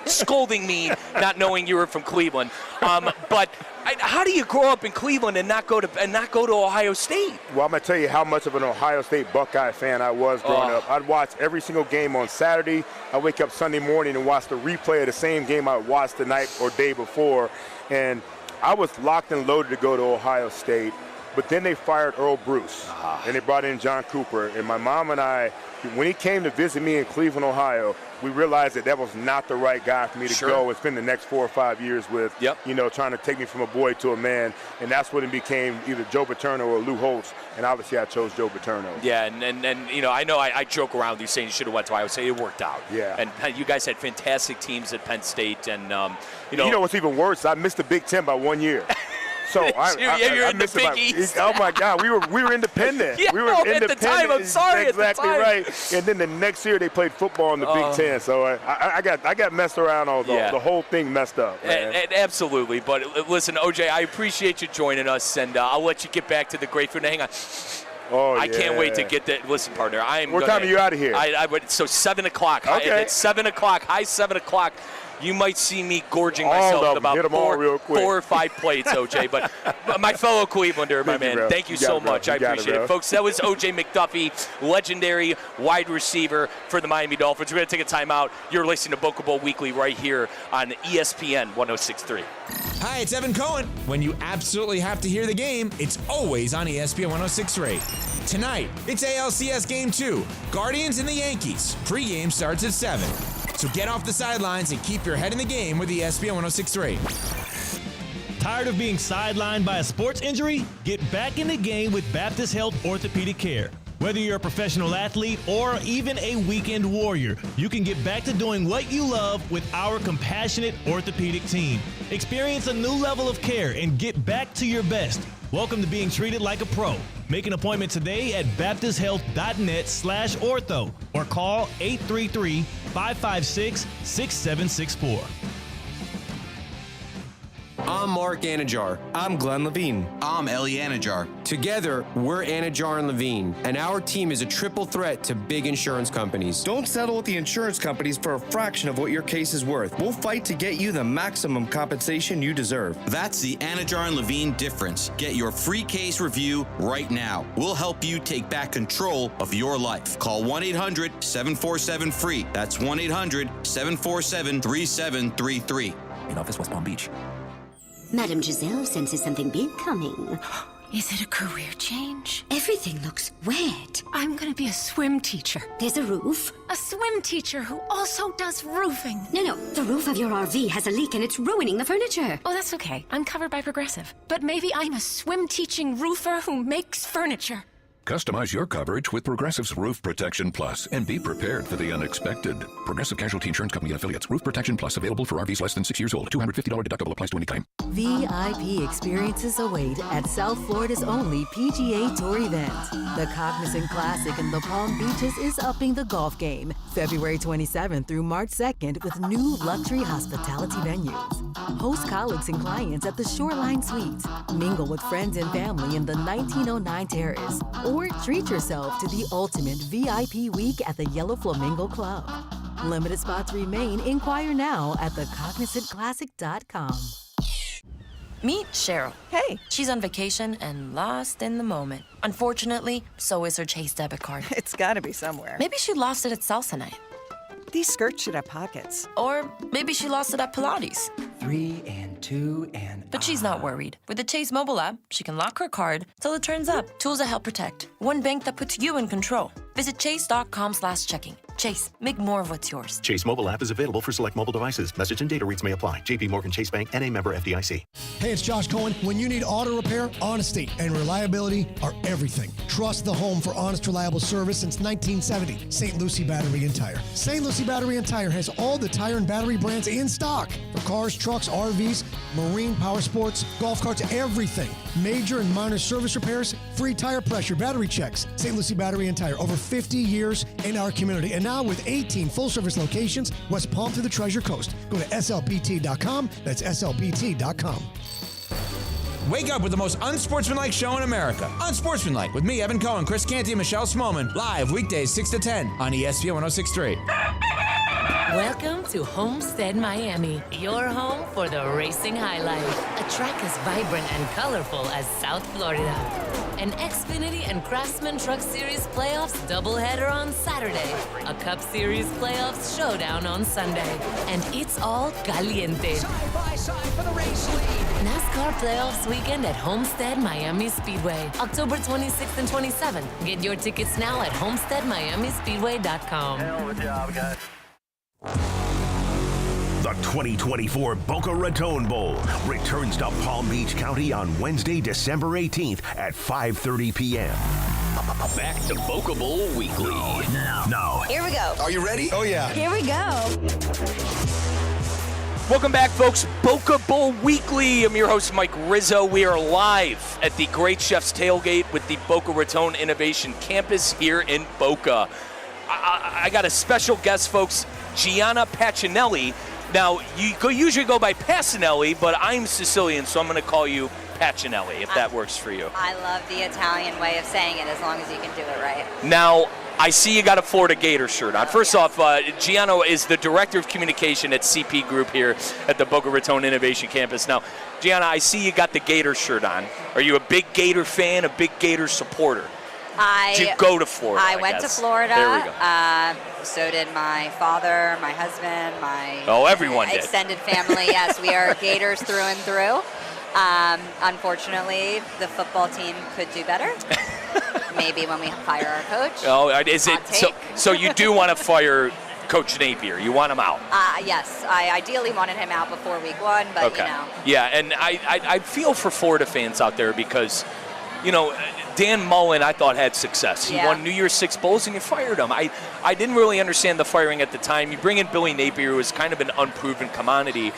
scolding me not knowing you were from Cleveland. But how do you grow up in Cleveland and not go to Ohio State? Well, I'm going to tell you how much of an Ohio State Buckeye fan I was growing up. I'd watch every single game on Saturday. I'd wake up Sunday morning and watch the replay of the same game I watched the night or day before. And I was locked and loaded to go to Ohio State. But then they fired Earl Bruce, and they brought in John Cooper. And my mom and I, when he came to visit me in Cleveland, Ohio, we realized that was not the right guy for me to go and spend the next 4 or 5 years with, trying to take me from a boy to a man. And that's when it became either Joe Paterno or Lou Holtz. And obviously I chose Joe Paterno. Yeah, and I know I joke around with you saying you should have went to Ohio State. It worked out. Yeah. And you guys had fantastic teams at Penn State. And, you know what's even worse? I missed the Big Ten by 1 year. So you're in the Big East. Oh my God, we were independent. Yeah, we were independent. At the time, I'm sorry. Exactly at the time. right. And then the next year they played football in the Big Ten. So I got messed around on the whole thing messed up. Man. Absolutely. But listen, OJ, I appreciate you joining us, and I'll let you get back to the great food. Now, hang on. I can't wait to get that. Listen, partner, What time are you out of here? So 7 o'clock. Okay. It's 7 o'clock. High 7 o'clock. You might see me gorging myself with about 4 or 5 plates, OJ. But my fellow Clevelander, my man, thank you so much. I appreciate it. Folks, that was OJ McDuffie, legendary wide receiver for the Miami Dolphins. We're going to take a timeout. You're listening to Boca Bowl Weekly right here on ESPN 106.3. Hi, it's Evan Cohen. When you absolutely have to hear the game, it's always on ESPN 106.3. Tonight, it's ALCS Game 2, Guardians and the Yankees. Pre-game starts at 7. So get off the sidelines and keep your head in the game with ESPN 106.3. Tired of being sidelined by a sports injury? Get back in the game with Baptist Health Orthopedic Care. Whether you're a professional athlete or even a weekend warrior, you can get back to doing what you love with our compassionate orthopedic team. Experience a new level of care and get back to your best. Welcome to being treated like a pro. Make an appointment today at baptisthealth.net/ortho or call 833-556-6764. I'm Mark Anajar. I'm Glenn Levine. I'm Ellie Anajar. Together, we're Anajar and Levine, and our team is a triple threat to big insurance companies. Don't settle with the insurance companies for a fraction of what your case is worth. We'll fight to get you the maximum compensation you deserve. That's the Anajar and Levine difference. Get your free case review right now. We'll help you take back control of your life. Call 1-800-747-FREE. That's 1-800-747-3733. In office, West Palm Beach. Madame Giselle senses something big coming. Is it a career change? Everything looks wet. I'm gonna be a swim teacher. There's a roof. A swim teacher who also does roofing. No, the roof of your RV has a leak and it's ruining the furniture. Oh, that's okay. I'm covered by Progressive. But maybe I'm a swim teaching roofer who makes furniture. Customize your coverage with Progressive's Roof Protection Plus and be prepared for the unexpected. Progressive Casualty Insurance Company and Affiliates. Roof Protection Plus available for RVs less than 6 years old. $250 deductible applies to any claim. VIP experiences await at South Florida's only PGA Tour event. The Cognizant Classic in the Palm Beaches is upping the golf game. February 27th through March 2nd with new luxury hospitality venues. Host colleagues and clients at the Shoreline Suites. Mingle with friends and family in the 1909 Terrace. Or treat yourself to the ultimate VIP week at the Yellow Flamingo Club. Limited spots remain. Inquire now at thecognizantclassic.com. Meet Cheryl. Hey. She's on vacation and lost in the moment. Unfortunately, so is her Chase debit card. It's gotta be somewhere. Maybe she lost it at salsa night. These skirts should have pockets. Or maybe she lost it at Pilates. 3 and 2 and... But she's not worried. With the Chase mobile app, she can lock her card till it turns up. Tools that help protect. One bank that puts you in control. Visit chase.com/checking. Chase, make more of what's yours. Chase mobile app is available for select mobile devices. Message and data rates may apply. JP Morgan Chase Bank, N.A. member FDIC. Hey, it's Josh Cohen. When you need auto repair, honesty and reliability are everything. Trust the home for honest, reliable service since 1970. St. Lucie Battery and Tire. St. Lucie Battery and Tire has all the tire and battery brands in stock for cars, trucks, RVs, marine, power sports, golf carts, everything. Major and minor service repairs, free tire pressure, battery checks. St. Lucie Battery and Tire, over 50 years in our community. And now with 18 full-service locations, West Palm to the Treasure Coast. Go to slbt.com. That's slbt.com. Wake up with the most unsportsmanlike show in America. Unsportsmanlike with me, Evan Cohen, Chris Canty, and Michelle Smallman. Live weekdays 6 to 10 on ESPN 106.3. Welcome to Homestead, Miami, your home for the racing high life. A track as vibrant and colorful as South Florida. An Xfinity and Craftsman Truck Series playoffs doubleheader on Saturday. A Cup Series playoffs showdown on Sunday. And it's all caliente. Side by side for the race lead. NASCAR playoffs weekend at Homestead Miami Speedway, October 26th and 27th. Get your tickets now at homesteadmiamispeedway.com. Hell of a job, guys. The 2024 Boca Raton Bowl returns to Palm Beach County on Wednesday, December 18th at 5:30 p.m. Back to Boca Bowl Weekly. Now. Here we go. Are you ready? Oh, yeah. Here we go. Welcome back, folks. Boca Bowl Weekly. I'm your host, Mike Rizzo. We are live at the Great Chef's Tailgate with the Boca Raton Innovation Campus here in Boca. I got a special guest, folks, Gianna Pacinelli. Now, you usually go by Pacinelli, but I'm Sicilian, so I'm going to call you Pacinelli, if that works for you. I love the Italian way of saying it, as long as you can do it right. Now, I see you got a Florida Gator shirt on. First off, Gianna is the Director of Communication at CP Group here at the Boca Raton Innovation Campus. Now, Gianna, I see you got the Gator shirt on. Are you a big Gator fan, a big Gator supporter? Did you go to Florida? I went to Florida. There we go. So did my father, my husband, my everyone did. Extended family. Yes, we are Gators through and through. Unfortunately, the football team could do better. Maybe when we fire our coach. Oh, is it so? You do want to fire Coach Napier? You want him out? Yes, I ideally wanted him out before week 1, but okay. Yeah, and I feel for Florida fans out there because, Dan Mullen, I thought, had success. He won New Year's 6 Bowls, and you fired him. I didn't really understand the firing at the time. You bring in Billy Napier, who was kind of an unproven commodity.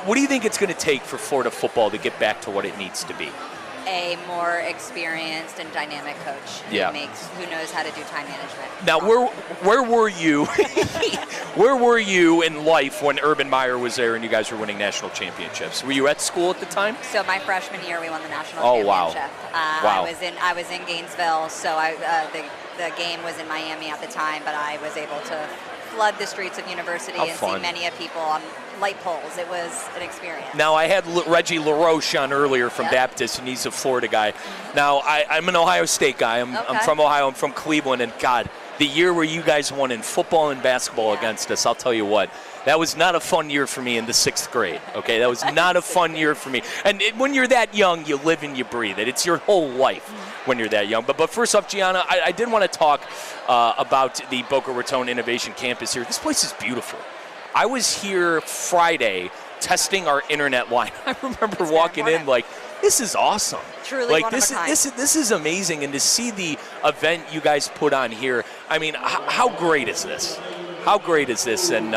What do you think it's going to take for Florida football to get back to what it needs to be? A more experienced and dynamic coach who knows how to do time management. Now, where were you? Where were you in life when Urban Meyer was there and you guys were winning national championships? Were you at school at the time? So my freshman year, we won the national championship. Wow. I was in Gainesville, so the game was in Miami at the time, but I was able to flood the streets of university and see many of people on light poles. It was an experience. Now, I had Reggie LaRoche on earlier from Baptist, and he's a Florida guy. Now, I'm an Ohio State guy. I'm from Ohio. I'm from Cleveland. And, God, the year where you guys won in football and basketball against us, I'll tell you what, that was not a fun year for me in the 6th grade, okay? That was not a fun year for me. And when you're that young, you live and you breathe it. It's your whole life when you're that young. But first off, Gianna, I did want to talk about the Boca Raton Innovation Campus here. This place is beautiful. I was here Friday testing our internet line. I remember walking in like, this is awesome. Truly one this of a kind. This is amazing, and to see the event you guys put on here, I mean, how great is this? How great is this? And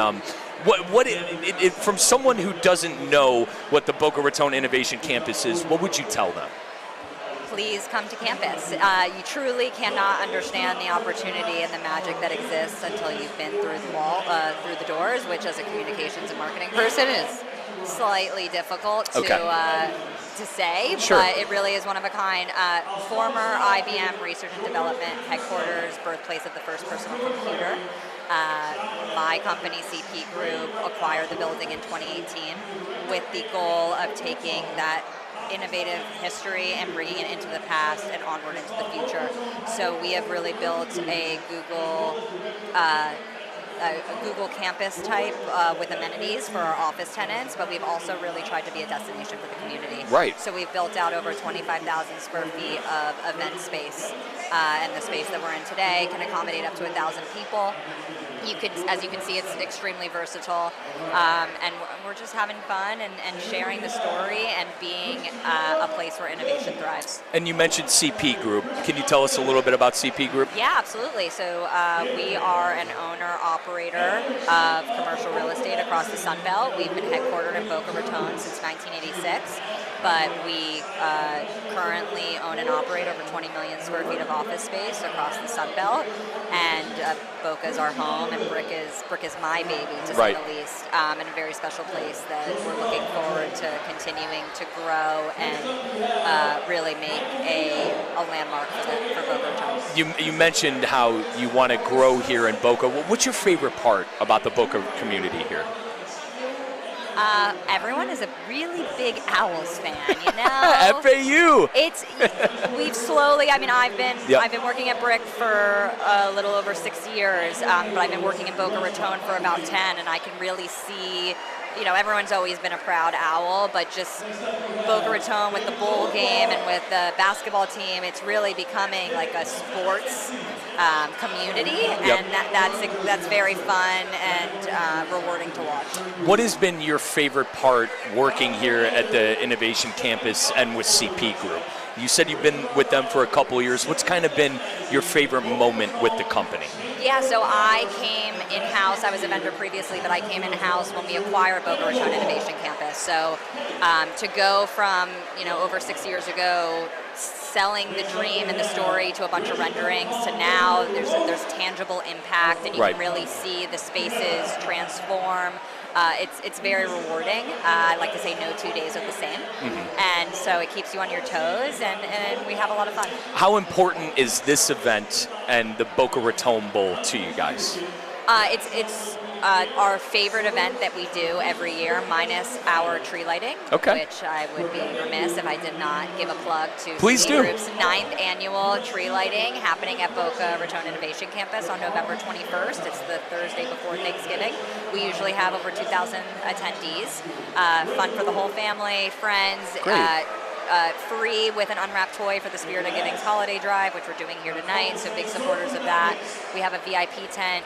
from someone who doesn't know what the Boca Raton Innovation Campus is, what would you tell them? Please come to campus. You truly cannot understand the opportunity and the magic that exists until you've been through the wall, through the doors, which as a communications and marketing person is slightly difficult to say, Sure. but it really is one of a kind. Former IBM Research and Development headquarters, birthplace of the first personal computer. My company, CP Group, acquired the building in 2018 with the goal of taking that innovative history and bringing it into the past and onward into the future. So we have really built a Google campus type with amenities for our office tenants, but we've also really tried to be a destination for the community. Right. So we've built out over 25,000 square feet of event space, and the space that we're in today can accommodate up to 1,000 people. As you can see, it's extremely versatile, and we're just having fun and sharing the story and being a place where innovation thrives. And you mentioned CP Group. Can you tell us a little bit about CP Group? Yeah, absolutely. So we are an owner-operator of commercial real estate across the Sun Belt. We've been headquartered in Boca Raton since 1986, but we currently own and operate over 20 million square feet of office space across the Sun Belt, and Boca is our home, and Brick is my baby, to say the least, and a very special place that we're looking forward to continuing to grow and really make a landmark for Boca Raton. You mentioned how you want to grow here in Boca. What's your favorite part about the Boca community here? Everyone is a really big Owls fan, you know. FAU. We've slowly. I mean, I've been working at Brick for a little over 6 years, but I've been working in Boca Raton for about 10, and I can really see. You know, everyone's always been a proud Owl, but just Boca Raton with the bowl game and with the basketball team, it's really becoming like a sports community, and that's very fun and rewarding to watch. What has been your favorite part working here at the Innovation Campus and with CP Group? You said you've been with them for a couple of years. What's kind of been your favorite moment with the company? Yeah, so I came in-house. I was a vendor previously, but I came in-house when we acquired Boca Raton Innovation Campus. So to go from, over 6 years ago, selling the dream and the story to a bunch of renderings to now there's tangible impact, and you can really see the spaces transform. It's very rewarding. I like to say no 2 days are the same. And so it keeps you on your toes, and we have a lot of fun. How important is this event and the Boca Raton Bowl to you guys? It's our favorite event that we do every year, minus our tree lighting, which I would be remiss if I did not give a plug to CP Group's 9th annual tree lighting happening at Boca Raton Innovation Campus on November 21st. It's the Thursday before Thanksgiving. We usually have over 2,000 attendees. Fun for the whole family, friends. Free with an unwrapped toy for the Spirit of Giving's holiday drive, which we're doing here tonight, so big supporters of that. We have a VIP tent.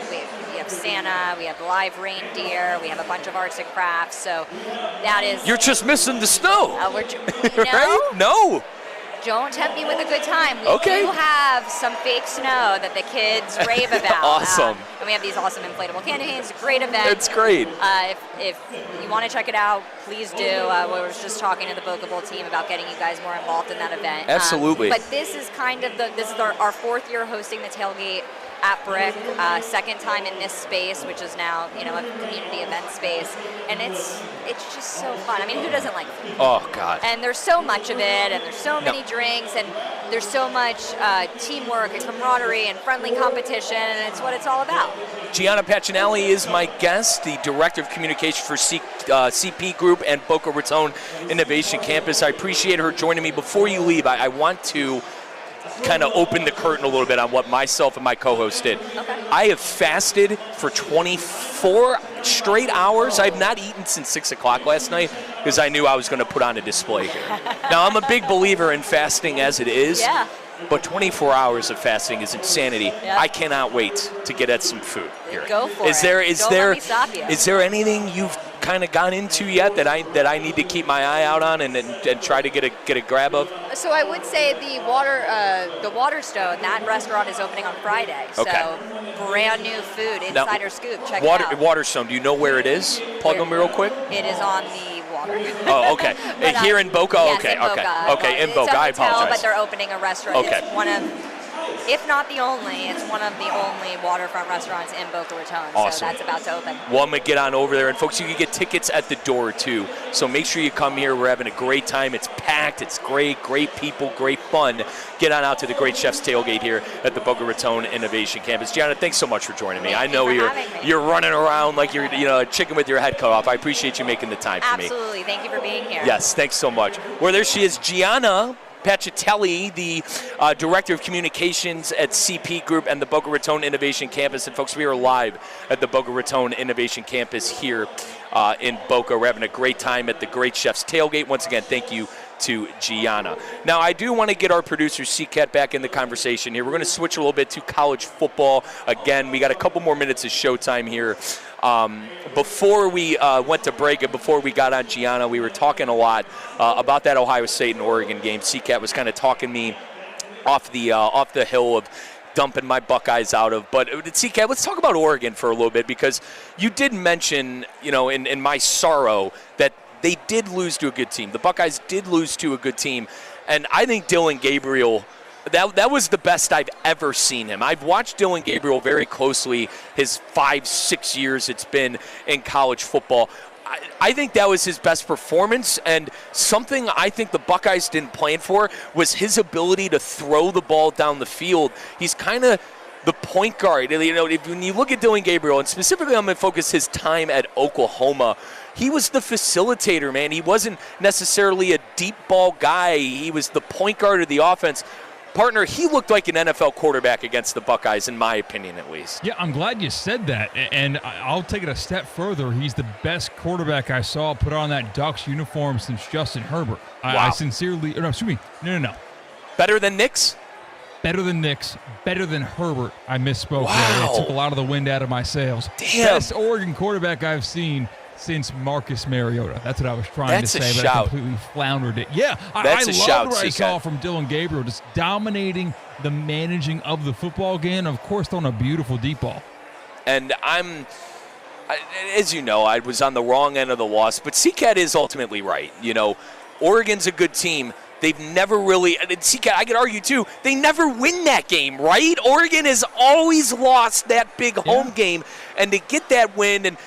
We have Santa, we have live reindeer, we have a bunch of arts and crafts, so that is... You're just missing the snow. No? No. Don't tempt me with a good time. We do have some fake snow that the kids rave about. Awesome. And we have these awesome inflatable candy canes. Great event. It's great. If you want to check it out, please do. We were just talking to the Boca Bowl team about getting you guys more involved in that event. Absolutely. But this is kind of our 4th year hosting the Tailgate at Brick, second time in this space, which is now a community event space, and it's just so fun. I mean, who doesn't like food? Oh God! And there's so much of it, and there's so many drinks, and there's so much teamwork and camaraderie and friendly competition, and it's what it's all about. Gianna Pacinelli is my guest, the Director of Communication for CP Group and Boca Raton Innovation Campus. I appreciate her joining me. Before you leave, I want to kind of open the curtain a little bit on what myself and my co-host did. I have fasted for 24 straight hours. I've not eaten since 6 o'clock last night because I knew I was going to put on a display here. Now, I'm a big believer in fasting as it is, but 24 hours of fasting is insanity. I cannot wait to get at some food here. Go for it. Don't let me stop you. Is there anything you've kind of gone into yet that I need to keep my eye out on and try to get a grab of? So I would say the Waterstone, that restaurant is opening on Friday. So brand new food, insider scoop. Check it out. Waterstone, do you know where it is? Plug them real quick. It is on the water. Oh, okay. Here in Boca? Yes, okay, in Boca. okay. Okay, in Boca. I apologize. But they're opening a restaurant. Okay. It's one of if not the only, it's one of the only waterfront restaurants in Boca Raton. Awesome. So that's about to open. Well, I'm going to get on over there. And, folks, you can get tickets at the door, too. So make sure you come here. We're having a great time. It's packed. It's great. Great people. Great fun. Get on out to the Great Chef's Tailgate here at the Boca Raton Innovation Campus. Gianna, thanks so much for joining me. Thank I know you for having me. you're running around like you're a chicken with your head cut off. I appreciate you making the time for me. Absolutely. Thank you for being here. Yes, thanks so much. Well, there she is, Gianna Pacitelli, the Director of Communications at CP Group and the Boca Raton Innovation Campus. And, folks, we are live at the Boca Raton Innovation Campus here in Boca. We're having a great time at the Great Chef's Tailgate. Once again, thank you to Gianna. Now, I do want to get our producer, C-Cat, back in the conversation here. We're going to switch a little bit to college football. Again, we got a couple more minutes of showtime here. Before we went to break and before we got on Gianna, we were talking a lot about that Ohio State and Oregon game. C-Cat was kind of talking me off the hill of dumping my Buckeyes out of. But C-Cat, let's talk about Oregon for a little bit, because you did mention, in my sorrow, that they did lose to a good team. The Buckeyes did lose to a good team. And I think Dillon Gabriel, that was the best I've ever seen him. I've watched Dillon Gabriel very closely his 5-6 years it's been in college football. I think that was his best performance, and something I think the Buckeyes didn't plan for was his ability to throw the ball down the field. He's kind of the point guard. When you look at Dillon Gabriel, and specifically I'm going to focus his time at Oklahoma, he was the facilitator, man. He wasn't necessarily a deep ball guy. He was the point guard of the offense. Partner, he looked like an NFL quarterback against the Buckeyes, in my opinion, at least. Yeah, I'm glad you said that, and I'll take it a step further. He's the best quarterback I saw put on that Ducks uniform since Justin Herbert. Wow. I sincerely, no, excuse me, no. Better than Nix? Better than Nix, better than Herbert. I misspoke Wow. there. It took a lot of the wind out of my sails. Damn. Best Oregon quarterback I've seen since Marcus Mariota. That's what I was trying to say, but I completely floundered it. Yeah, I love what I saw from Dillon Gabriel, just dominating the managing of the football game, of course, throwing a beautiful deep ball. And as you know, I was on the wrong end of the loss, but C-Cat is ultimately right. Oregon's a good team. They've never really, and C-Cat, I could argue too, they never win that game, right? Oregon has always lost that big home game, and to get that win, and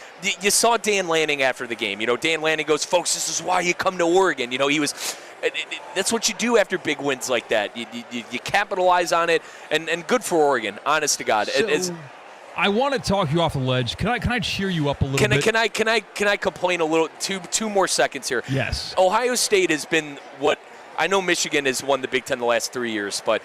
you saw Dan Lanning after the game. Dan Lanning goes, folks, this is why you come to Oregon. He was, that's what you do after big wins like that. You capitalize on it, and good for Oregon, honest to God. So, I want to talk you off the ledge. Can I cheer you up a little bit? Can I complain a little? Two more seconds here. Yes. Ohio State has been what I know. Michigan has won the Big Ten the last 3 years, but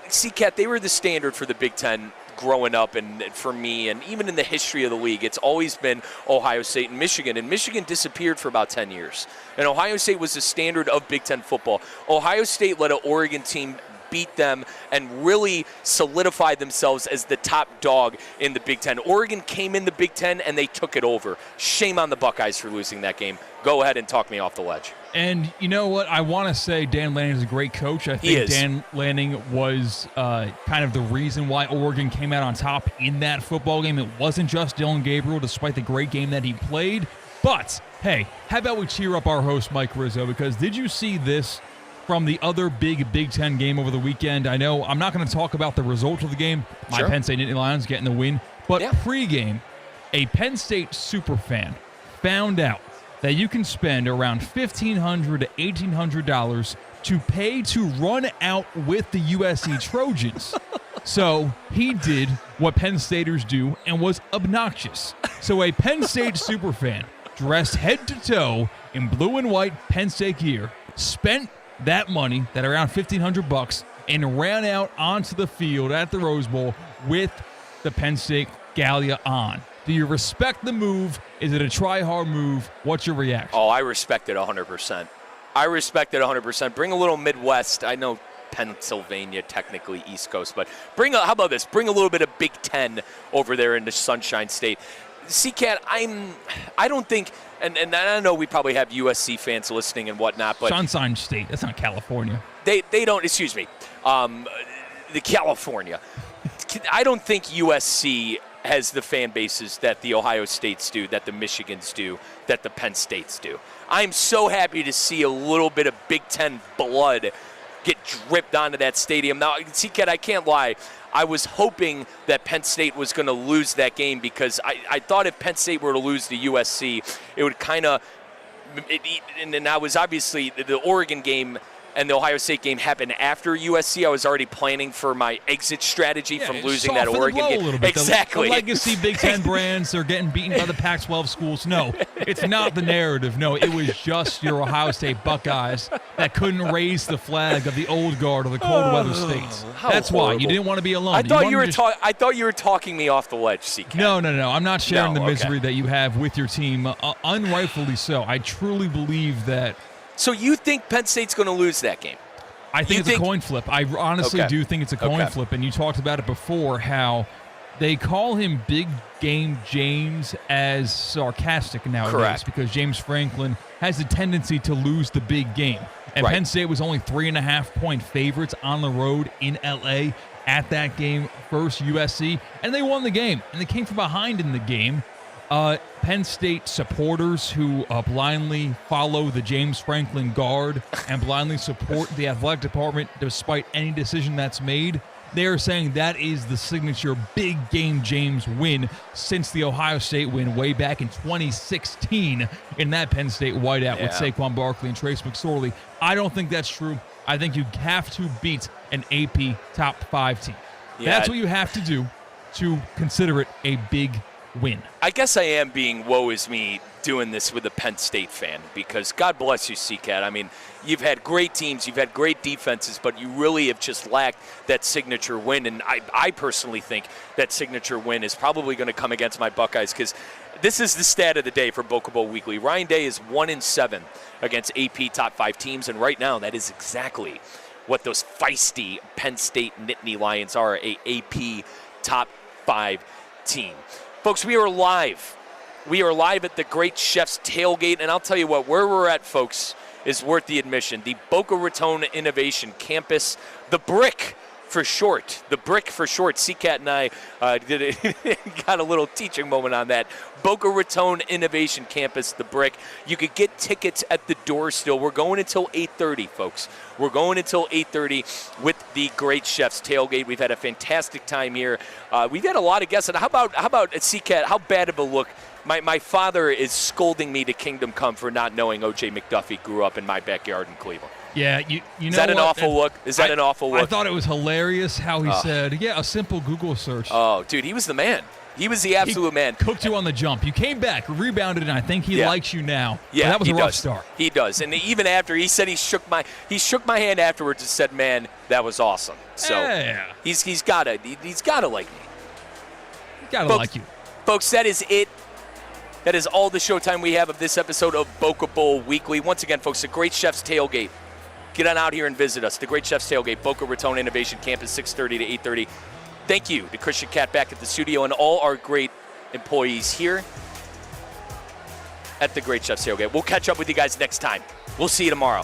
C-Cat, they were the standard for the Big Ten growing up, and for me, and even in the history of the league, it's always been Ohio State and Michigan disappeared for about 10 years. And Ohio State was the standard of Big Ten football. Ohio State let an Oregon team beat them and really solidified themselves as the top dog in the Big Ten. Oregon came in the Big Ten and they took it over. Shame on the Buckeyes for losing that game. Go ahead and talk me off the ledge. And you know what? I want to say Dan Lanning is a great coach. I think Dan Lanning was kind of the reason why Oregon came out on top in that football game. It wasn't just Dillon Gabriel, despite the great game that he played. But, hey, how about we cheer up our host, Mike Rizzo? Because did you see this from the other big Big Ten game over the weekend? I know I'm not going to talk about the result of the game. My Penn State Nittany Lions getting the win. But pregame, a Penn State superfan found out that you can spend around $1,500 to $1,800 to pay to run out with the USC Trojans. So he did what Penn Staters do and was obnoxious. So a Penn State superfan, dressed head to toe in blue and white Penn State gear, spent that money, that around $1,500, and ran out onto the field at the Rose Bowl with the Penn State Gallia on. Do you respect the move? Is it a try-hard move? What's your reaction? Oh, I respect it 100%. I respect it 100%. Bring a little Midwest. I know Pennsylvania, technically East Coast, but how about this? Bring a little bit of Big Ten over there in the Sunshine State. C-Cat, I don't think, and I know we probably have USC fans listening and whatnot, but Sunshine State, that's not California. They don't, excuse me, the California. I don't think USC has the fan bases that the Ohio States do, that the Michigans do, that the Penn States do. I'm so happy to see a little bit of Big Ten blood get dripped onto that stadium. Now, C-Cat, I can't lie. I was hoping that Penn State was going to lose that game because I thought if Penn State were to lose to USC, it would kind of – and I was obviously – the Oregon game and the Ohio State game happened after USC. I was already planning for my exit strategy from losing that Oregon game. A little bit. Exactly. The legacy Big Ten brands are getting beaten by the Pac-12 schools. No, it's not the narrative. No, it was just your Ohio State Buckeyes that couldn't raise the flag of the old guard or the cold weather states. That's why you didn't want to be alone. I thought you were talking me off the ledge, CK. No. I'm not sharing the misery that you have with your team. Unrightfully so. I truly believe that. So you think Penn State's going to lose that game? I think it's a coin flip. I honestly do think it's a coin flip. And you talked about it before, how they call him Big Game James as sarcastic nowadays. Correct. Because James Franklin has a tendency to lose the big game. And Penn State was only 3.5-point favorites on the road in L.A. at that game versus USC. And they won the game. And they came from behind in the game. Penn State supporters who blindly follow the James Franklin guard and blindly support the athletic department despite any decision that's made, they are saying that is the signature Big Game James win since the Ohio State win way back in 2016 in that Penn State whiteout with Saquon Barkley and Trace McSorley. I don't think that's true. I think you have to beat an AP top 5 team. That's what you have to do to consider it a big win. I guess I am being woe is me doing this with a Penn State fan because God bless you, C-Cat. I mean, you've had great teams, you've had great defenses, but you really have just lacked that signature win. And I personally think that signature win is probably going to come against my Buckeyes because this is the stat of the day for Boca Bowl Weekly. Ryan Day is 1-7 against AP top 5 teams, and right now that is exactly what those feisty Penn State Nittany Lions are, a AP top 5 team. Folks, we are live. We are live at the Great Chef's Tailgate, and I'll tell you what, where we're at, folks, is worth the admission. The Boca Raton Innovation Campus, the Brick for short. The Brick for short. C-Cat and I got a little teaching moment on that. Boca Raton Innovation Campus, the Brick. You could get tickets at the door still. We're going until 8:30, folks. We're going until 8:30 with the Great Chef's Tailgate. We've had a fantastic time here. We've had a lot of guests. And how about C-Cat? How bad of a look? My father is scolding me to Kingdom Come for not knowing O.J. McDuffie grew up in my backyard in Cleveland. Yeah, you know Is that an awful look? Is that an awful look? I thought it was hilarious how he said, a simple Google search. Oh, dude, he was the man. He was the absolute man. Cooked you on the jump. You came back, rebounded, and I think he likes you now. Yeah, but that was a rough does. start. He does. And even after, he said he shook my hand afterwards and said, man, that was awesome. So he's got to like me. He's got to like you. Folks, that is it. That is all the showtime we have of this episode of Boca Bowl Weekly. Once again, folks, the Great Chef's Tailgate. Get on out here and visit us. The Great Chef's Tailgate, Boca Raton Innovation Campus, 6:30 to 8:30. Thank you to Christian Cat back at the studio and all our great employees here at the Great Chef's Tailgate. We'll catch up with you guys next time. We'll see you tomorrow.